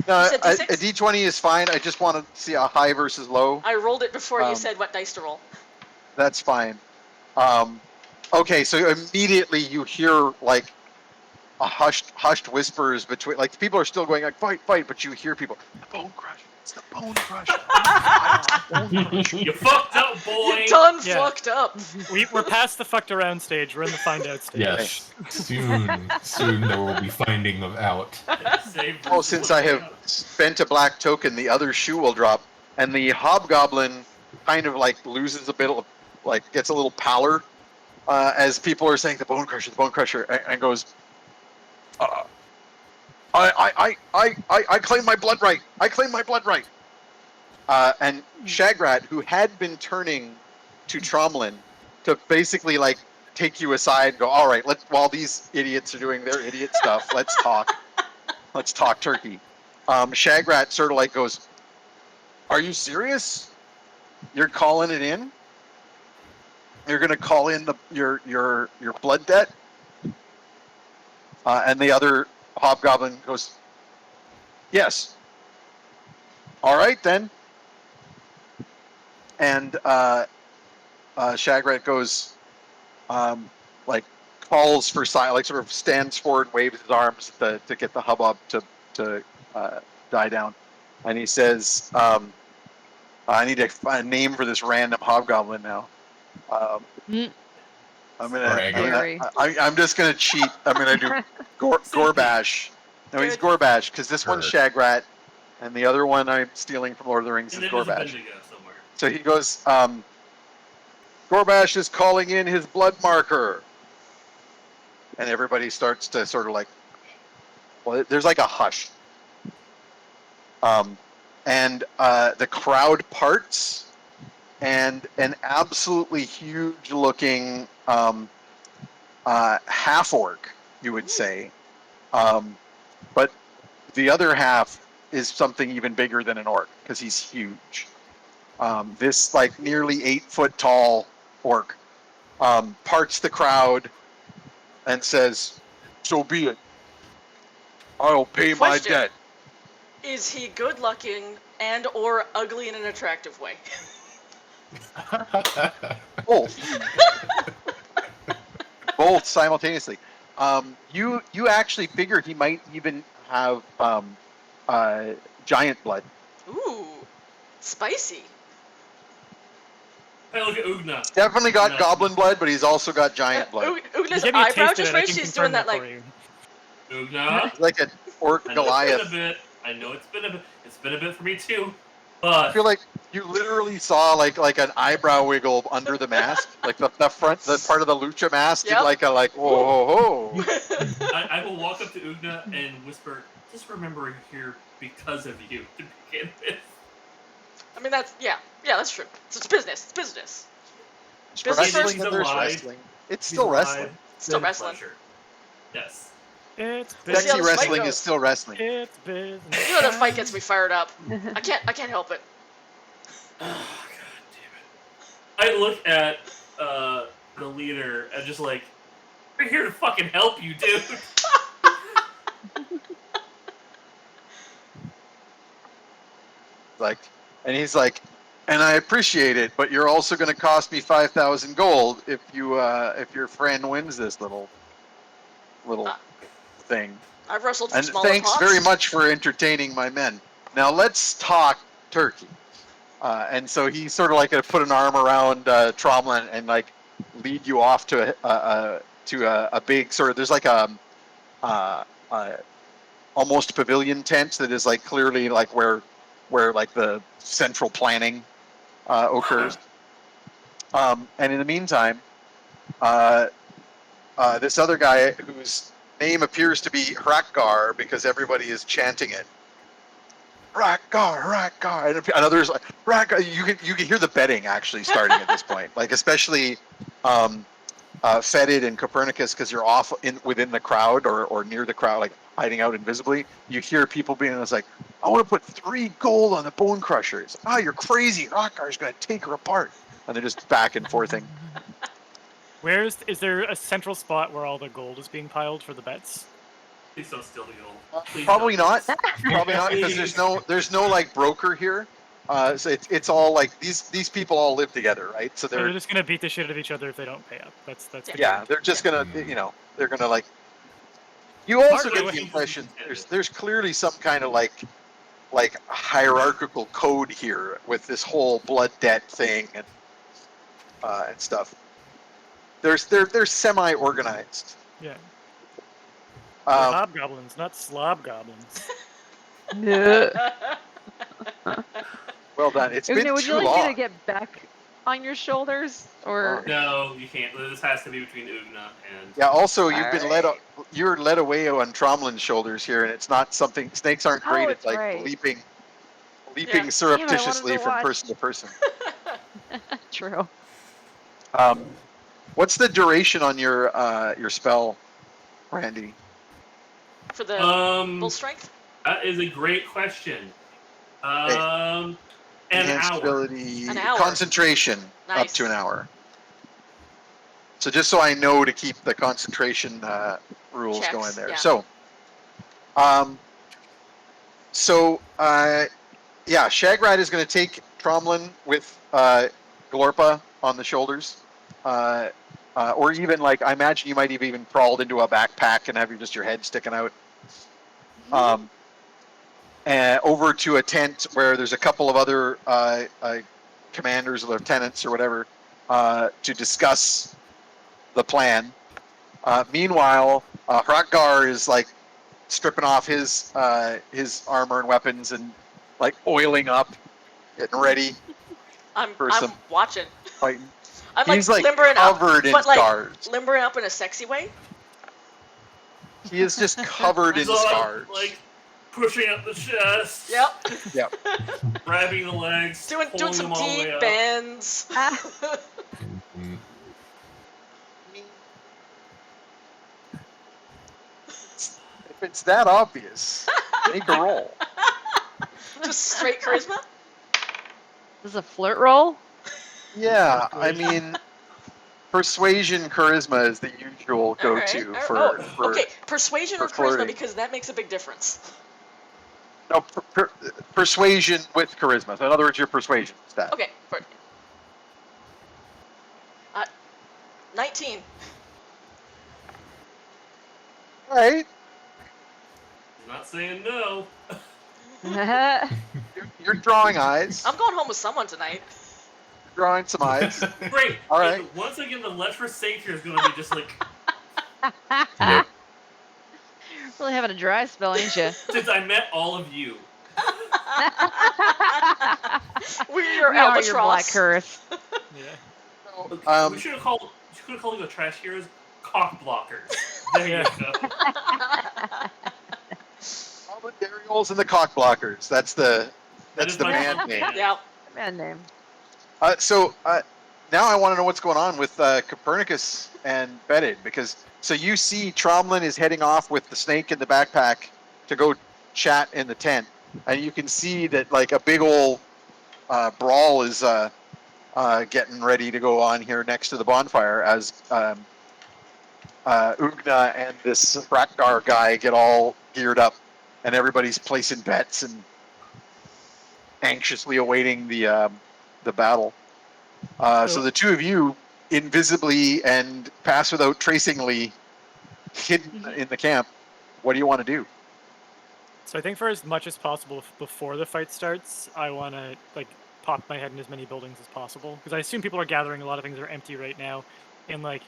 No, You said a D6? D20 is fine. I just want to see a high versus low. I rolled it before you Um, said what dice to roll. That's fine. Okay, so immediately you hear like a hushed whispers between, like people are still going like fight, but you hear people, the Bone Crusher. It's the Bone Crusher. Bone Crusher. You fucked up, boy. You done Yeah. fucked up. We're past the fucked around stage. We're in the find out stage. Yes. Soon there will be finding of out. Save Oh, since I have spent a black token, the other shoe will drop, and the hobgoblin kind of like loses a bit of, like gets a little pallor as people are saying the Bone Crusher, and goes, I claim my blood right. I claim my blood right. And Shagrat, who had been turning to Tromlin to basically like take you aside and go, all right, while these idiots are doing their idiot stuff, let's talk. Let's talk turkey. Shagrat sort of like goes, are you serious? You're calling it in? You're gonna call in your blood debt, and the other hobgoblin goes, "Yes, all right then." And Shagrat goes, like calls for silence, like sort of stands forward, waves his arms to get the hubbub to die down, and he says, "I need a name for this random hobgoblin now. Mm. I'm just gonna cheat. I'm gonna do Gorbash. No, he's Good. Gorbash because this one's Sure. Shagrat, and the other one I'm stealing from Lord of the Rings And is then there's a Gorbash. Bendigo somewhere. So he goes, Gorbash is calling in his blood marker. And everybody starts to sort of like, well, there's like a hush. And the crowd parts, and an absolutely huge looking half orc, you would say. But the other half is something even bigger than an orc because he's huge. This like nearly 8 foot tall orc parts the crowd and says, "So be it. I'll pay my Question. debt." Is he good looking and or ugly in an attractive way? Both. Both simultaneously. You actually figure he might even have giant blood. Ooh, spicy. Hey, look at Ugna. Definitely got No. goblin blood, but he's also got giant blood. Ugna's You give me a eyebrow taste of just it, I raised. can She's confirm doing that for like. you. Ugna. He's like an orc I know it's been a Goliath. bit. I know it's been a bit. It's been a bit for me too. I But feel like you literally saw like an eyebrow wiggle under the mask, like the front, the part of the lucha mask did Yep. like whoa, whoa, whoa. I will walk up to Ugna and whisper, "Just remember we're here because of you to begin with." I mean that's that's true. It's business. It's business. There's Business wrestling first. and there's alive. wrestling. It's He's still alive. wrestling. Still Good wrestling. pleasure. Yes. It's We'll see how Sexy this fight wrestling is goes. still wrestling. It's business. You know that fight gets me fired up. I can't help it. Oh, God damn it. I look at the leader and just like, we're here to fucking help you, dude. Like, and he's like, and I appreciate it, but you're also going to cost me 5,000 gold if your friend wins this little Ah. thing. I've wrestled for And smaller thanks pots. very much for entertaining my men. Now let's talk turkey. And so he sort of like put an arm around Tromlin and like lead you off to a big sort of, there's like a almost pavilion tent that is like clearly like where like the central planning occurs. And in the meantime, this other guy whose name appears to be Hrakgar because everybody is chanting it. Hrakgar, and others like Hrakgar. You can hear the betting actually starting at this point, like especially Fetid and Copernicus because you're off within the crowd or near the crowd, like hiding out invisibly. You hear people being like, "I want to put 3 gold on the bone crushers." "Ah, you're crazy. Hrakgar's gonna take her apart," and they're just back and forthing. Is there a central spot where all the gold is being piled for the bets? Please don't steal the gold. Please Probably don't. not. Probably not because there's no like broker here. So it's all like these people all live together, right? So So they're they're just gonna beat the shit out of each other if they don't pay up. That's the yeah, they're just gonna they're gonna like. You also Partly get what- the impression there's clearly some kind of like hierarchical code here with this whole blood debt thing and stuff. They're semi-organized. Yeah. They're Um, hobgoblins, not slob goblins. No. well done. It's Ugna, been would too you like long. me to get back on your shoulders, or No, you can't. This has to be between Ugna and. Yeah. Also, you've been Alright. you're led away on Tromlin's shoulders here, and it's not something. Snakes aren't great Oh, at it's like right. leaping Yeah. Damn it, I wanted surreptitiously to from watch. person to person. True. What's the duration on your spell, Randy? For the full strength. That is a great question. An Enhanced hour. ability, An hour. concentration, up Nice. to an hour. So just so I know to keep the concentration rules Checks, going there. yeah. So, yeah, Shagrat is going to take Tromlin with Glorpa on the shoulders, or even like I imagine you might have even crawled into a backpack and have just your head sticking out. Over to a tent where there's a couple of other commanders or lieutenants or whatever to discuss the plan. Meanwhile, Hrakgar is like stripping off his armor and weapons and like oiling up, getting ready I'm for some watching. fighting. I'm He's like limbering up, covered in but like scars. limbering up in a sexy way. He is just covered in So I'm, scars. like pushing up the chest. Yep. Yep. Grabbing the legs. doing pulling some them all the deep way up. bends. Mhm. If it's that obvious, make a roll. Just straight charisma. This is a flirt roll. Yeah, I mean, persuasion charisma is the usual go-to All right. for Okay, persuasion for or charisma flirting. because that makes a big difference. No, persuasion with charisma. So in other words, your persuasion stat. Okay, 19. All right, I'm not saying no. you're drawing eyes. I'm going home with someone tonight. You're drawing some eyes. Great. All And right. once again, the lecher savior is going to be just like, Yep. Really having a dry spell, ain't you? since I met all of you. We're your We are your black albatross. curse. Yeah. We should have called you the trash heroes cock blockers. There you go. Darials and the cock blockers. That's the is my band band name. name. Yeah. Man name. So now I want to know what's going on with Copernicus and Betted, because so you see Tromlin is heading off with the snake in the backpack to go chat in the tent, and you can see that like a big old brawl is getting ready to go on here next to the bonfire as Ugna and this Rakgar guy get all geared up, and everybody's placing bets and anxiously awaiting the battle. So the two of you, invisibly and pass without tracingly, hidden in the camp. What do you want to do? So I think for as much as possible before the fight starts, I want to like pop my head in as many buildings as possible because I assume people are gathering. A lot of things are empty right now, and like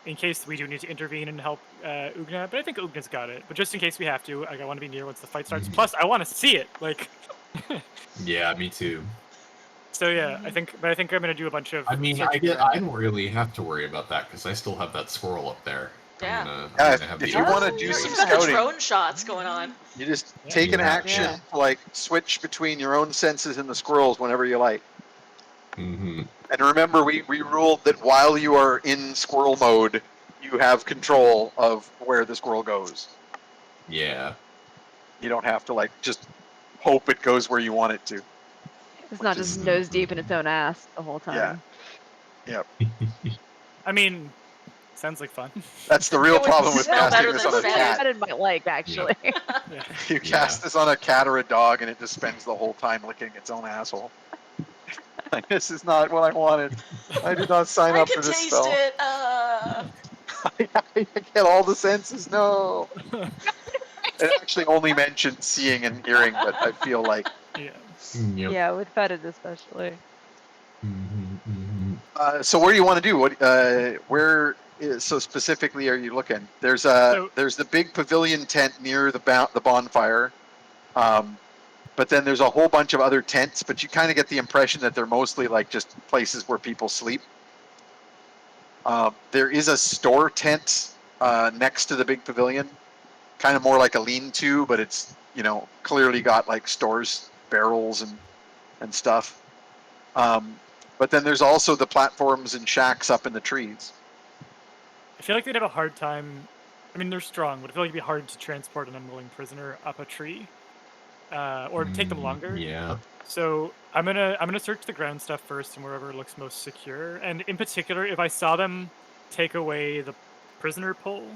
in case we do need to intervene and help Ugna, but I think Ugna's got it. But just in case we have to, like, I want to be near once the fight starts. Plus, I want to see it. Like, Yeah, me too. so yeah, I think I'm gonna do a bunch of. I mean, I searching around. don't really have to worry about that because I still have that squirrel up there. Yeah. I'm Yeah, gonna have if the you other wanna one. do You've some got the scouting. drone shots going on. You just Yeah. take an Yeah. action Yeah. to like switch between your own senses and the squirrels whenever you like. Mm-hmm. And remember, we ruled that while you are in squirrel mode, you have control of where the squirrel goes. Yeah. You don't have to like just hope it goes where you want it to. It's not Which just is- nose deep in its own ass the whole time. I mean, sounds like fun. That's the real It would problem with smell casting better this than on a fat. cat. That might like actually. Yeah. You cast this on a cat or a dog, and it just spends the whole time licking its own asshole. Like, this is not what I wanted. I did not sign I up can for this taste spell. it. I get all the senses. No. It actually only mentioned seeing and hearing, but I feel like. Yeah. Yep. Yeah, with fetid especially. So where do you want to do? What? So specifically, are you looking? There's the big pavilion tent near the bonfire. But then there's a whole bunch of other tents, but you kind of get the impression that they're mostly like just places where people sleep. There is a store tent next to the big pavilion, kind of more like a lean-to, but it's clearly got like stores, barrels, and stuff. But then there's also the platforms and shacks up in the trees. I feel like they'd have a hard time. I mean, they're strong, but I feel like it'd be hard to transport an unwilling prisoner up a tree, or it'd take them longer. Yeah. So I'm gonna search the ground stuff first and wherever looks most secure. And in particular, if I saw them take away the prisoner pole,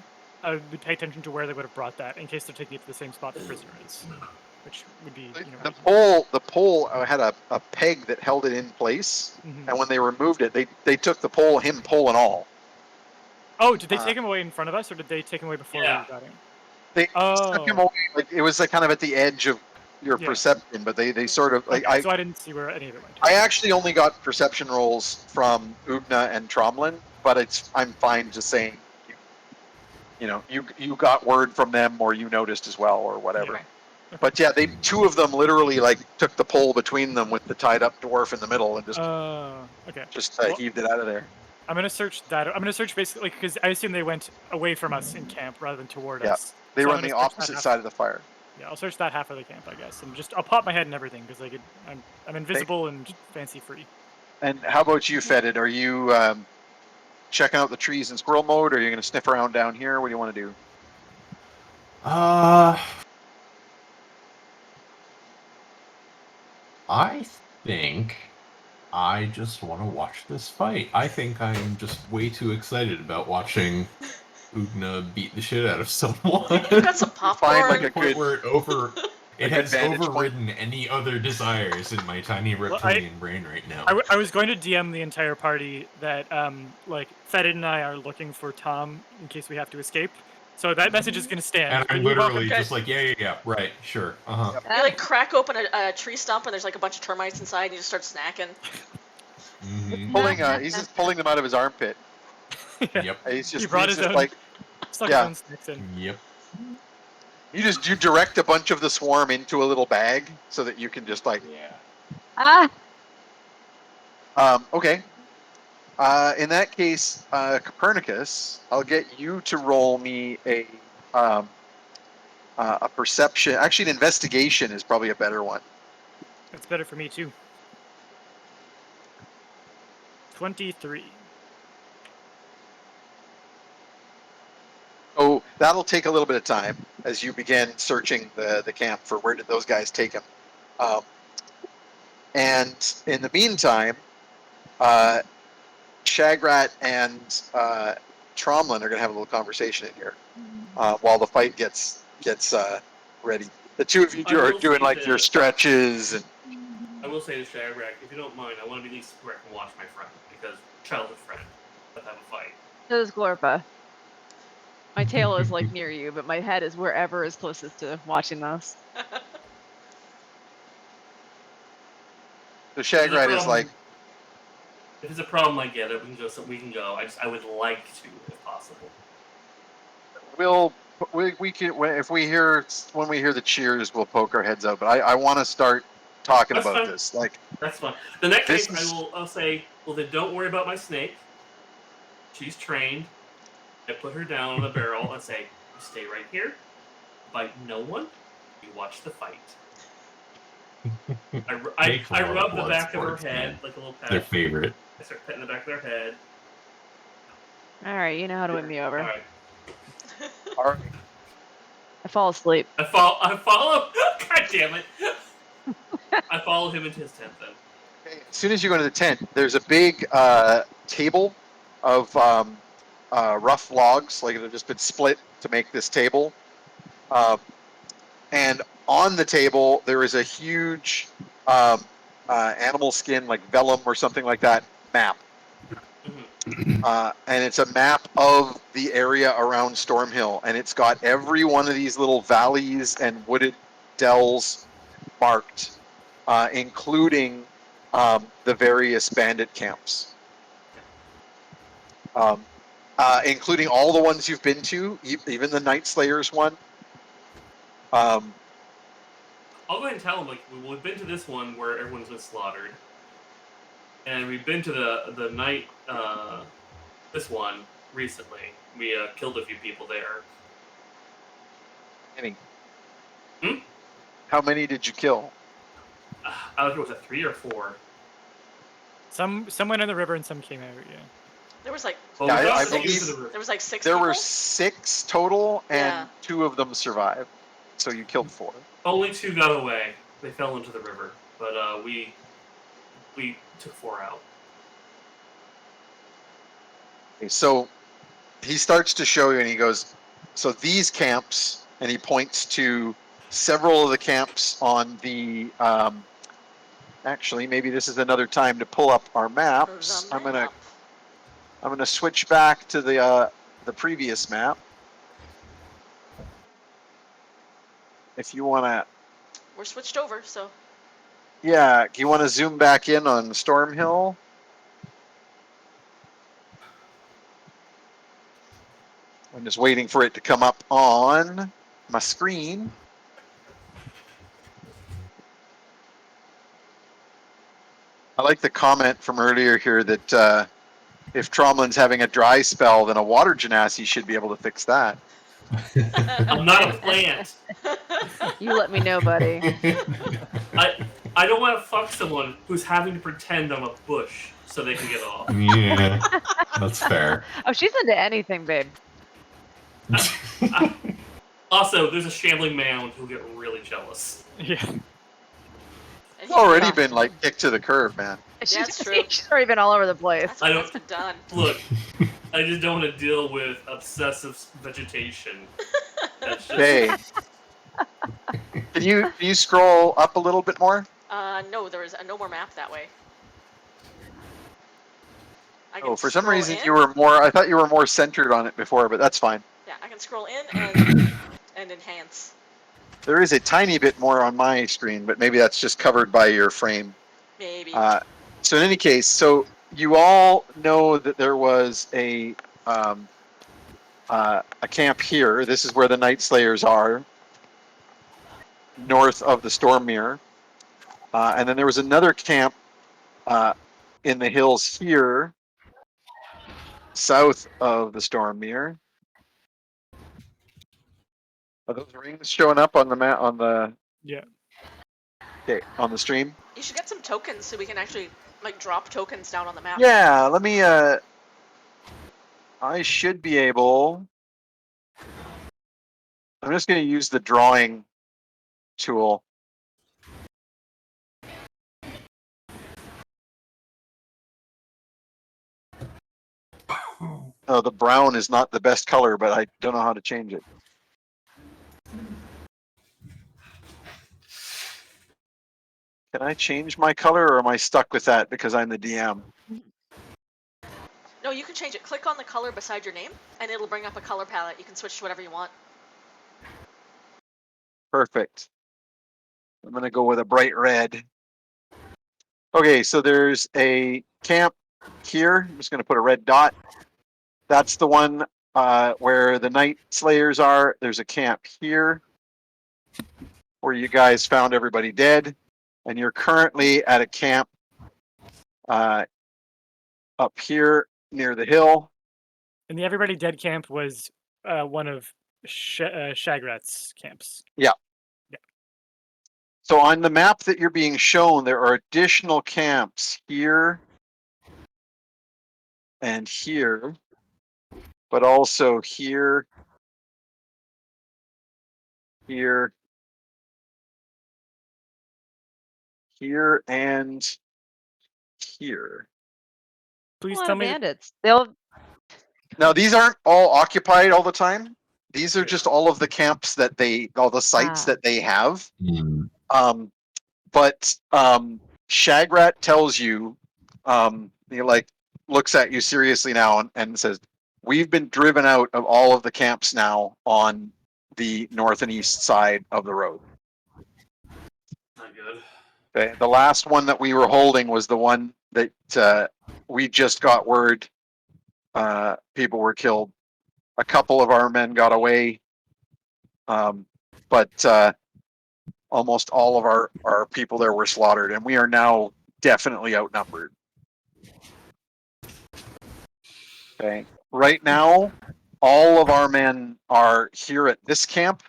I would pay attention to where they would have brought that in case they're taking it to the same spot the prisoner is, which would be, you know, The pole had a peg that held it in place, Mhm. and when they removed it, they took the pole, him pole and all. Oh, did they take him away in front of us, or did they take him away before Yeah. we got him? They took him Oh, away. Like, it was like kind of at the edge of your Yeah. perception, but they sort of like okay, so I didn't see where any of it went. I actually only got perception rolls from Ugna and Tromlin, but I'm fine just saying, you got word from them or you noticed as well or whatever. Yeah. But yeah, two of them literally like took the pole between them with the tied up dwarf in the middle and just Okay. Well, heaved it out of there. I'm gonna search that. I'm gonna search basically because I assume they went away from us in camp rather than toward Yeah. us. They So were I'm on the gonna search that opposite half- side of the fire. Yeah, I'll search that half of the camp, I guess, and I'll pop my head and everything because I'm invisible and fancy free. And how about you, Fetid? Are you checking out the trees in squirrel mode, or are you going to sniff around down here? What do you want to do? I think I just want to watch this fight. I think I'm just way too excited about watching Ugna beat the shit out of someone. You've got some popcorn. Find like the point where it good has vantage point. overridden any other desires in my tiny reptilian brain right now. I was going to DM the entire party that like Fetid and I are looking for Tom in case we have to escape. So that message is gonna stand. And I'm You're welcome. literally just like, yeah, right, sure, Yep. You like crack open a tree stump and there's like a bunch of termites inside and you just start snacking. He's just pulling them out of his armpit. Yep. He's just, He brought he's his just own. like, Stuck yeah. his own snacks in. Yep. you direct a bunch of the swarm into a little bag so that you can just like, Yeah. okay. In that case, Copernicus, I'll get you to roll me a perception. Actually, an investigation is probably a better one. It's better for me too. 23. So that'll take a little bit of time as you begin searching the camp for where did those guys take him. And in the meantime, Shagrat and Tromlin are going to have a little conversation in here while the fight gets ready. The two of you are doing like your stretches and. I will say to Shagrat, if you don't mind, I want to be at least where I can watch my friend because childhood friend. Let's have a fight. So does Glorpa. My tail is like near you, but my head is wherever is closest to watching this. So Shagrat is like, if it's a problem, I get it. We can go. I would like to, if possible. we can when we hear the cheers, we'll poke our heads out. But I want to start talking That's about fine. this. Like, That's fine. The next This case, is- I'll say, well, then don't worry about my snake. She's trained. I put her down on the barrel and say, you stay right here. Bite no one. You watch the fight. I rub the back of her head like a little pet. Their favorite. I start petting the back of their head. All right, you know how to win me over. All right. all right, I fall asleep. I follow. God damn it! I follow him into his tent then. okay. As soon as you go into the tent, there's a big table of rough logs, like they've just been split to make this table. And on the table, there is a huge animal skin, like vellum or something like that, map. And it's a map of the area around Stormhill, and it's got every one of these little valleys and wooded dells marked, including the various bandit camps, including all the ones you've been to, even the Night Slayers one. I'll go ahead and tell him, like, we've been to this one where everyone's been slaughtered. And we've been to the night, this one, recently. We killed a few people there. How many did you kill? I don't know if it was a 3 or 4. Some went in the river and some came out. Yeah. There was like Well, Yeah, we got I six believe- into the river. there was like 6 There people? were 6 total, and Yeah. 2 of them survived. So you killed 4. Only 2 got away. They fell into the river. But we took 4 out. Okay, so he starts to show you, and he goes, "So these camps," and he points to several of the camps on the. Actually, maybe this is another time to pull up our maps. The map. I'm gonna switch back to the previous map. If you wanna, We're switched over, so yeah, do you want to zoom back in on Storm Hill? I'm just waiting for it to come up on my screen. I like the comment from earlier here that if Tromlin's having a dry spell, then a water genasi should be able to fix that. I'm not a plant. You let me know, buddy. I don't want to fuck someone who's having to pretend I'm a bush so they can get off. Yeah, that's fair. Oh, she's into anything, babe. Also, there's a shambling mound who'll get really jealous. Yeah. It's already been like kicked to the curb, man. That's true. She's already been all over the place. That's been done. Look, I just don't want to deal with obsessive vegetation. That's just... Hey, can you scroll up a little bit more? No, there is no more map that way. I can Oh, for some scroll reason in. you were more. I thought you were more centered on it before, but that's fine. Yeah, I can scroll in and enhance. There is a tiny bit more on my screen, but maybe that's just covered by your frame. Maybe. So in any case, so you all know that there was a camp here. This is where the Night Slayers are, north of the Stormmere. And then there was another camp in the hills here, south of the Stormmere. Are those rings showing up on the map on the? Yeah. Okay, on the stream. You should get some tokens so we can actually like drop tokens down on the map. Yeah, let me. I should be able. I'm just going to use the drawing tool. Oh, the brown is not the best color, but I don't know how to change it. Can I change my color, or am I stuck with that because I'm the DM? No, you can change it. Click on the color beside your name, and it'll bring up a color palette. You can switch to whatever you want. Perfect. I'm going to go with a bright red. Okay, so there's a camp here. I'm just going to put a red dot. That's the one where the Night Slayers are. There's a camp here where you guys found everybody dead. And you're currently at a camp up here near the hill. And the Everybody Dead camp was one of Shagrat's camps. Yeah. So on the map that you're being shown, there are additional camps here and here, but also here, here, here, and here. Please A lot tell of me. bandits. They'll. Now, these aren't all occupied all the time. These are just all of the camps that all the sites that they have. But Shagrat tells you, he like looks at you seriously now and says, "We've been driven out of all of the camps now on the north and east side of the road." Not good. Okay. The last one that we were holding was the one that we just got word people were killed. A couple of our men got away, but almost all of our people there were slaughtered, and we are now definitely outnumbered. Okay. Right now, all of our men are here at this camp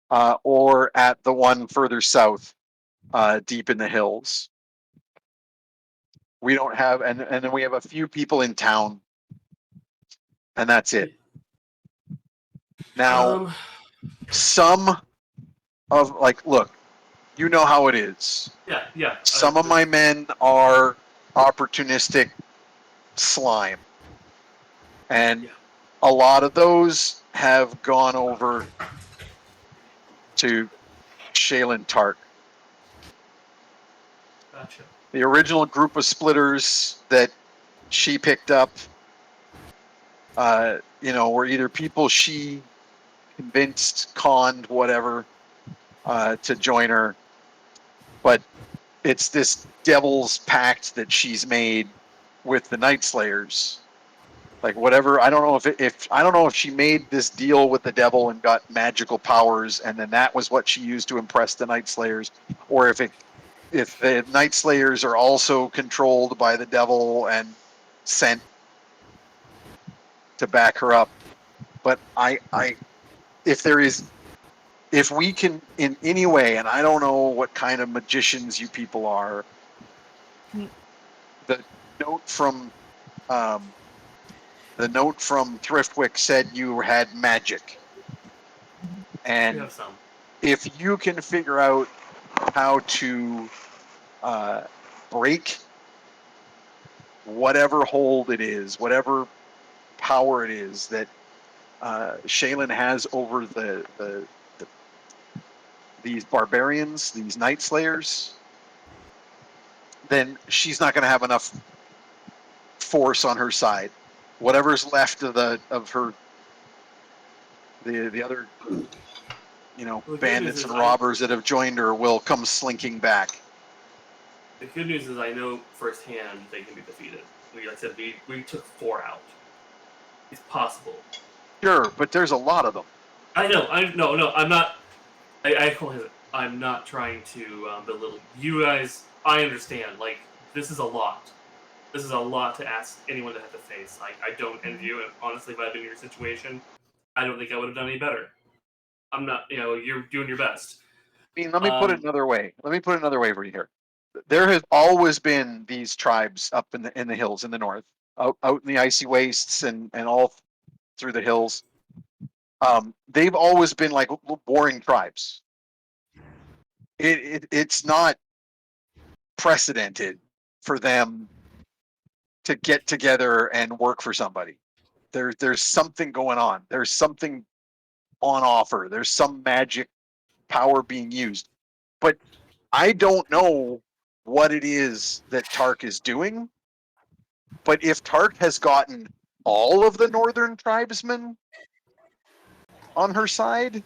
or at the one further south, deep in the hills. We don't have, and then we have a few people in town, and that's it. Now, some of, like, look, you know how it is. Yeah. Some of my men are opportunistic slime. And a lot of those have gone over to Shaylin Tark. Gotcha. The original group of splitters that she picked up, were either people she convinced, conned, whatever, to join her. But it's this devil's pact that she's made with the Night Slayers. Like whatever, I don't know if she made this deal with the devil and got magical powers, and then that was what she used to impress the Night Slayers, or if the Night Slayers are also controlled by the devil and sent to back her up. But if we can in any way, and I don't know what kind of magicians you people are, the note from Thriftwick said you had magic, We and have some. if you can figure out how to break whatever hold it is, whatever power it is that Shaylin has over these barbarians, these Night Slayers, then she's not going to have enough force on her side. Whatever's left of the other, Well, the good bandits news and is robbers that have joined her will come slinking back. The good news is I know firsthand they can be defeated. Like I said, we took 4 out. It's possible. Sure, but there's a lot of them. I know. No. I'm not. I'm not trying to belittle you guys. I understand. Like this is a lot. This is a lot to ask anyone to have to face. I don't envy you, and honestly, if I'd been in your situation, I don't think I would have done any better. I'm not. You're doing your best. I mean, let me put it another way. Let me put it another way for you here. There has always been these tribes up in the hills in the north, out in the icy wastes and all through the hills. They've always been like warring tribes. It's not precedented for them to get together and work for somebody. There's something going on. There's something on offer. There's some magic power being used. But I don't know what it is that Tark is doing. But if Tark has gotten all of the northern tribesmen on her side,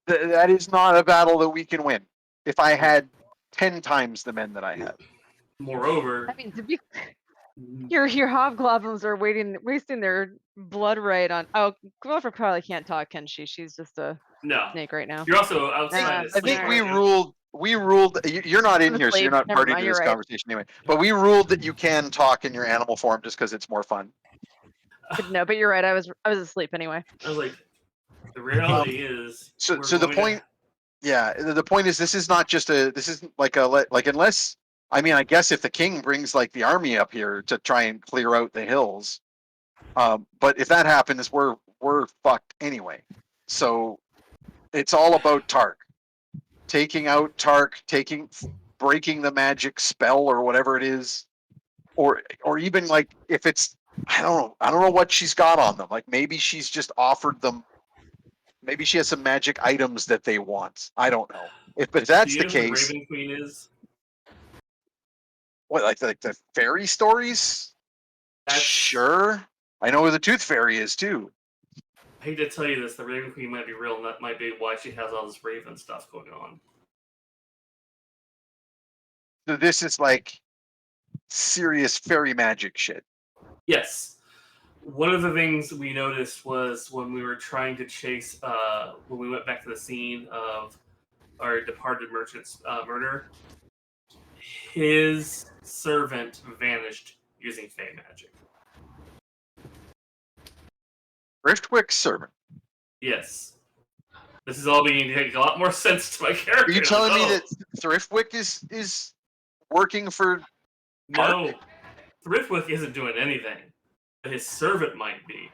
that is not a battle that we can win. If I had 10 times the men that I have. Moreover, I mean, to be your hobgoblins are wasting their blood right on. Oh, Glover probably can't talk, can she? She's just a no. snake right now. You're also outside. I I think we Alright. ruled. You're not in I'm here, so you're asleep. not Never party to mind, this you're right. conversation anyway. But we ruled that you can talk in your animal form just because it's more fun. No, but you're right. I was asleep anyway. I was like, the reality is. So we're the going point, yeah, the point is this is not just this isn't like unless, I mean, I guess if the king brings like the army up here to try and clear out the hills, but if that happens, we're fucked anyway. So it's all about Tark. Taking out Tark, breaking the magic spell or whatever it is, or even like if it's, I don't know what she's got on them. Like maybe she's just offered them. Maybe she has some magic items that they want. I don't know. But if Do that's you the know who the case, Raven Queen is? what, like the fairy stories? That's, Sure, I know who the Tooth Fairy is too. I hate to tell you this, the Raven Queen might be real, and that might be why she has all this Raven stuff going on. So this is like serious fairy magic shit. Yes. One of the things we noticed was when we were trying to chase, when we went back to the scene of our departed merchant's murder, his servant vanished using Fey magic. Riftwick's servant. Yes. This is all beginning to make a lot more sense to my character. Are you telling me that Thriftwick is working for No. Thriftwick isn't doing anything. But his servant might be.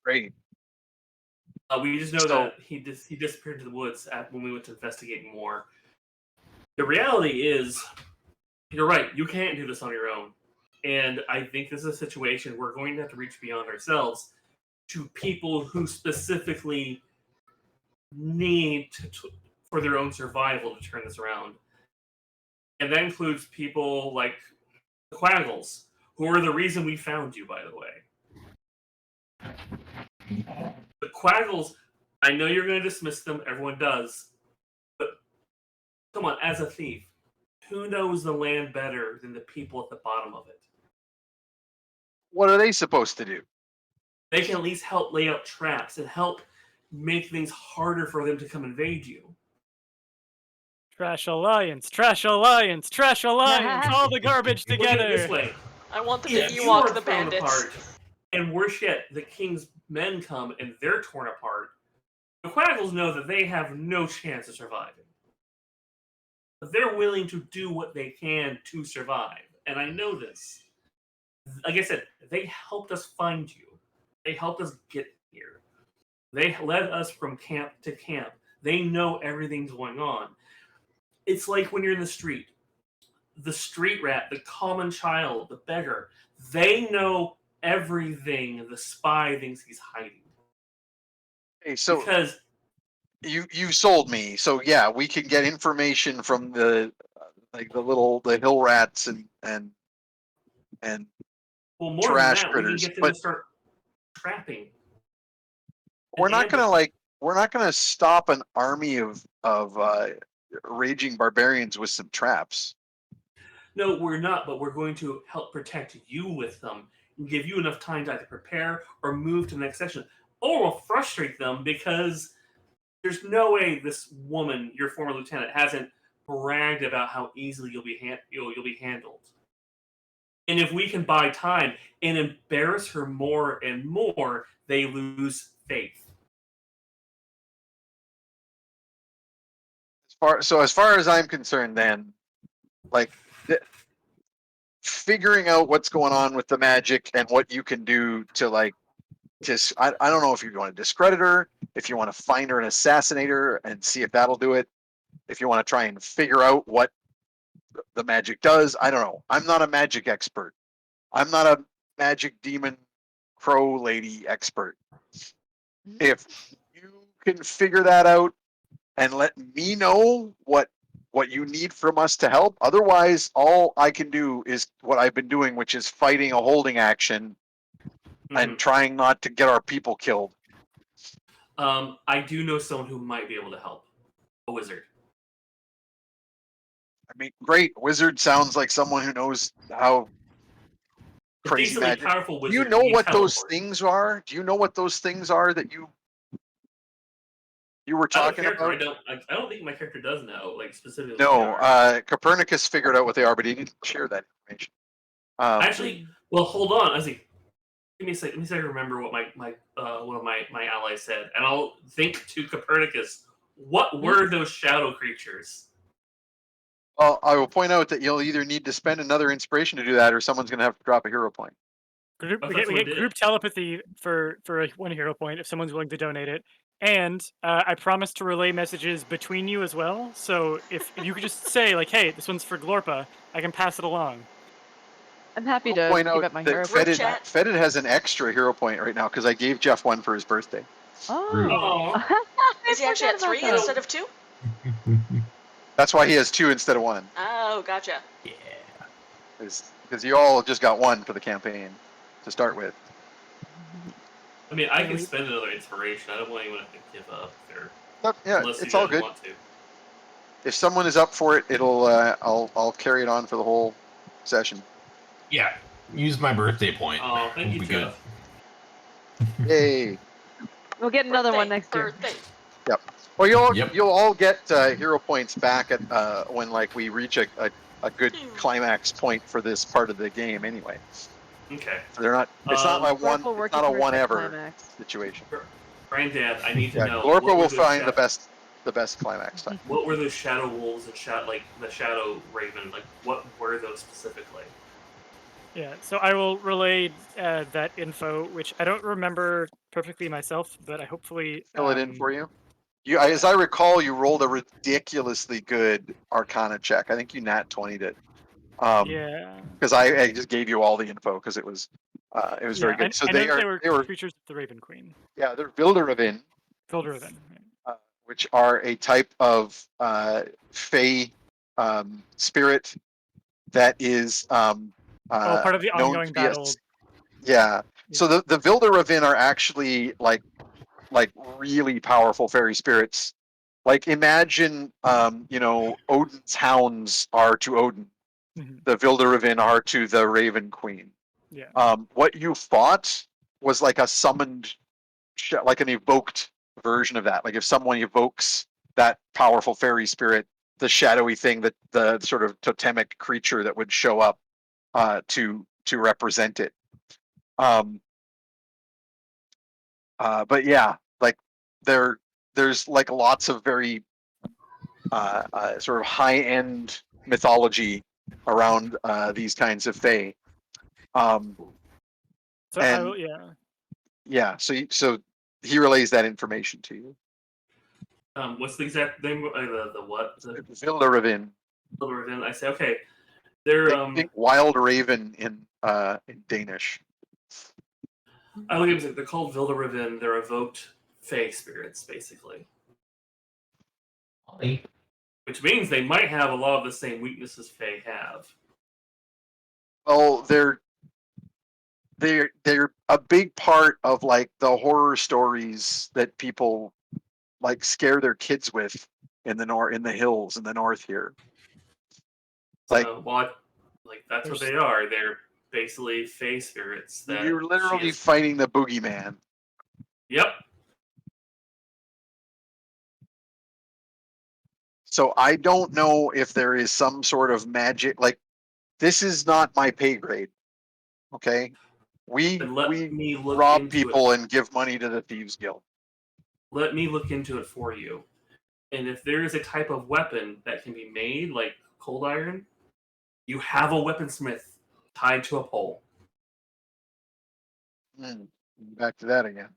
Great? We just know that he disappeared to the woods when we went to investigate more. The reality is, you're right, you can't do this on your own. And I think this is a situation we're going to have to reach beyond ourselves to people who specifically need for their own survival to turn this around. And that includes people like the Quaggles, who are the reason we found you, by the way. The Quaggles, I know you're going to dismiss them, everyone does, but come on, as a thief, who knows the land better than the people at the bottom of it? What are they supposed to do? They can at least help lay out traps and help make things harder for them to come invade you. Trash alliance, trash alliance, trash alliance, all the garbage Look at it together. this way. I want them to If you Ewok are the thrown bandits. apart, and worse yet, the king's men come and they're torn apart, the Quaggles know that they have no chance of surviving. But they're willing to do what they can to survive. And I know this. Like I said, they helped us find you. They helped us get here. They led us from camp to camp. They know everything's going on. It's like when you're in the street. The street rat, the common child, the beggar, they know everything the spy thinks he's hiding. Hey, so Because you sold me. So yeah, we can get information from the the hill rats and well, more trash than that, we critters, can get them but to start trapping. we're and not gonna ambush. we're not gonna stop an army of raging barbarians with some traps. No, we're not, but we're going to help protect you with them and give you enough time to either prepare or move to the next section. Or we'll frustrate them because there's no way this woman, your former lieutenant, hasn't bragged about how easily you'll be handled. And if we can buy time and embarrass her more and more, they lose faith. As far as I'm concerned, then, like, figuring out what's going on with the magic and what you can do to I don't know if you want to discredit her, if you want to find her and assassinate her and see if that'll do it, if you want to try and figure out what the magic does. I don't know. I'm not a magic expert. I'm not a magic demon crow lady expert. If you can figure that out and let me know what you need from us to help, otherwise all I can do is what I've been doing, which is fighting a holding action and trying not to get our people killed. I do know someone who might be able to help. A wizard. I mean, great. Wizard sounds like someone who knows how A crazy decently magic. powerful Do wizard. you know can what those teleport. things are? Do you know what those things are that you were talking about? I don't think my character does know, like specifically. No, Copernicus figured out what they are, but he didn't share that information. Actually, well, hold on. I was like, give me a second. Let me see if I remember what my one of my allies said, and I'll think to Copernicus. What were those shadow creatures? Well, I will point out that you'll either need to spend another inspiration to do that, or someone's going to have to drop a hero point. We get group telepathy for one hero point if someone's willing to donate it. And I promise to relay messages between you as well. So if you could just say, like, hey, this one's for Glorpa, I can pass it along. I'm happy I'll to point give out up my that hero. Group Fedid, chat. Fedid has an extra hero point right now because I gave Jeff one for his birthday. Oh. Oh, Is he actually at 3 instead of 2? That's why he has 2 instead of 1. Oh, gotcha. Yeah. Because you all just got 1 for the campaign to start with. I mean, I can spend another inspiration. I don't want anyone to give up there. Yeah, Unless it's you all guys good. want to. If someone is up for it, it'll I'll carry it on for the whole session. Yeah. Use my birthday point. Oh, thank you, We'll be good. Jeff. Yay! We'll get another one next year. Birthday. Well, Yep. you'll all get hero points back at when we reach a good climax point for this part of the game anyway. Okay. They're not. It's not like one. Glorpa It's working not a towards one that ever climax. situation. Granddad, I need to Yeah, know. Glorpa what were will those find the best climax time. What were those shadow wolves and like the shadow raven? Like, what were those specifically? Yeah, so I will relay that info, which I don't remember perfectly myself, but I hopefully Fill it in for you. As I recall, you rolled a ridiculously good Arcana check. I think you nat 20'd it. Yeah. Because I just gave you all the info because it was very good. So I know they that were creatures of the Raven Queen. yeah, they're Vilderevin, Filderevin. Right. which are a type of fey spirit that is Part of the known ongoing to be a battle. yeah. So Yeah. the Vilderevin are actually like really powerful fairy spirits. Like imagine Odin's hounds are to Odin, Mhm. the Vilderevin are to the Raven Queen. Yeah. What you fought was like a summoned, like an evoked version of that. Like if someone evokes that powerful fairy spirit, the shadowy thing, that the sort of totemic creature that would show up to represent it. But yeah, like there's like lots of very sort of high end mythology around these kinds of fae. So I will. And yeah, so he relays that information to you. What's the exact name? The what? The Vilderevin. Raven. I say, okay. They're Think wild raven in Danish. I look at them. They're called Vilderevin. They're evoked fae spirits, basically. Which means they might have a lot of the same weaknesses fae have. Well, they're a big part of like the horror stories that people like scare their kids with in the hills in the north here. Like So, like that's what they are. They're basically fae spirits that you're literally she is. fighting the boogeyman. Yep. So I don't know if there is some sort of magic. Like this is not my pay grade. Okay, we And let me look rob into people it. and give money to the thieves guild. Let me look into it for you. And if there is a type of weapon that can be made, like cold iron, you have a weaponsmith tied to a pole. Back to that again.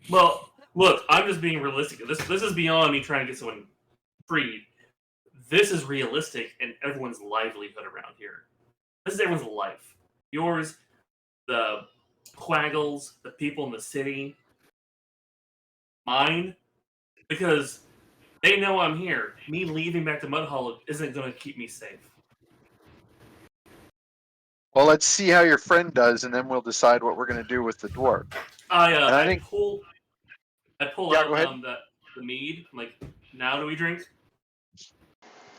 Well, look, I'm just being realistic. This is beyond me trying to get someone freed. This is realistic in everyone's livelihood around here. This is everyone's life. Yours, the quaggles, the people in the city, mine, because they know I'm here. Me leaving back to Mudhollow isn't going to keep me safe. Well, let's see how your friend does, and then we'll decide what we're going to do with the dwarf. I think pull Yeah, out go ahead. the mead. I'm like, now do we drink?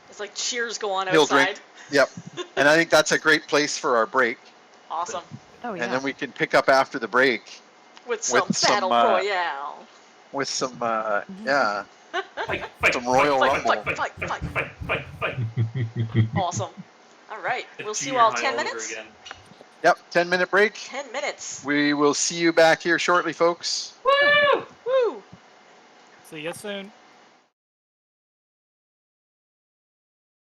It's like cheers go on He'll outside. drink. Yep. And I think that's a great place for our break. Awesome. Oh yeah. And then we can pick up after the break With some battle royale. with some Fight, some Royal Fight, Rumble. fight. Awesome. All right. The We'll see you junior all high 10 all over minutes. again. Yep, 10-minute break. 10 minutes. We will see you back here shortly, folks. Woo! Woo! See you soon.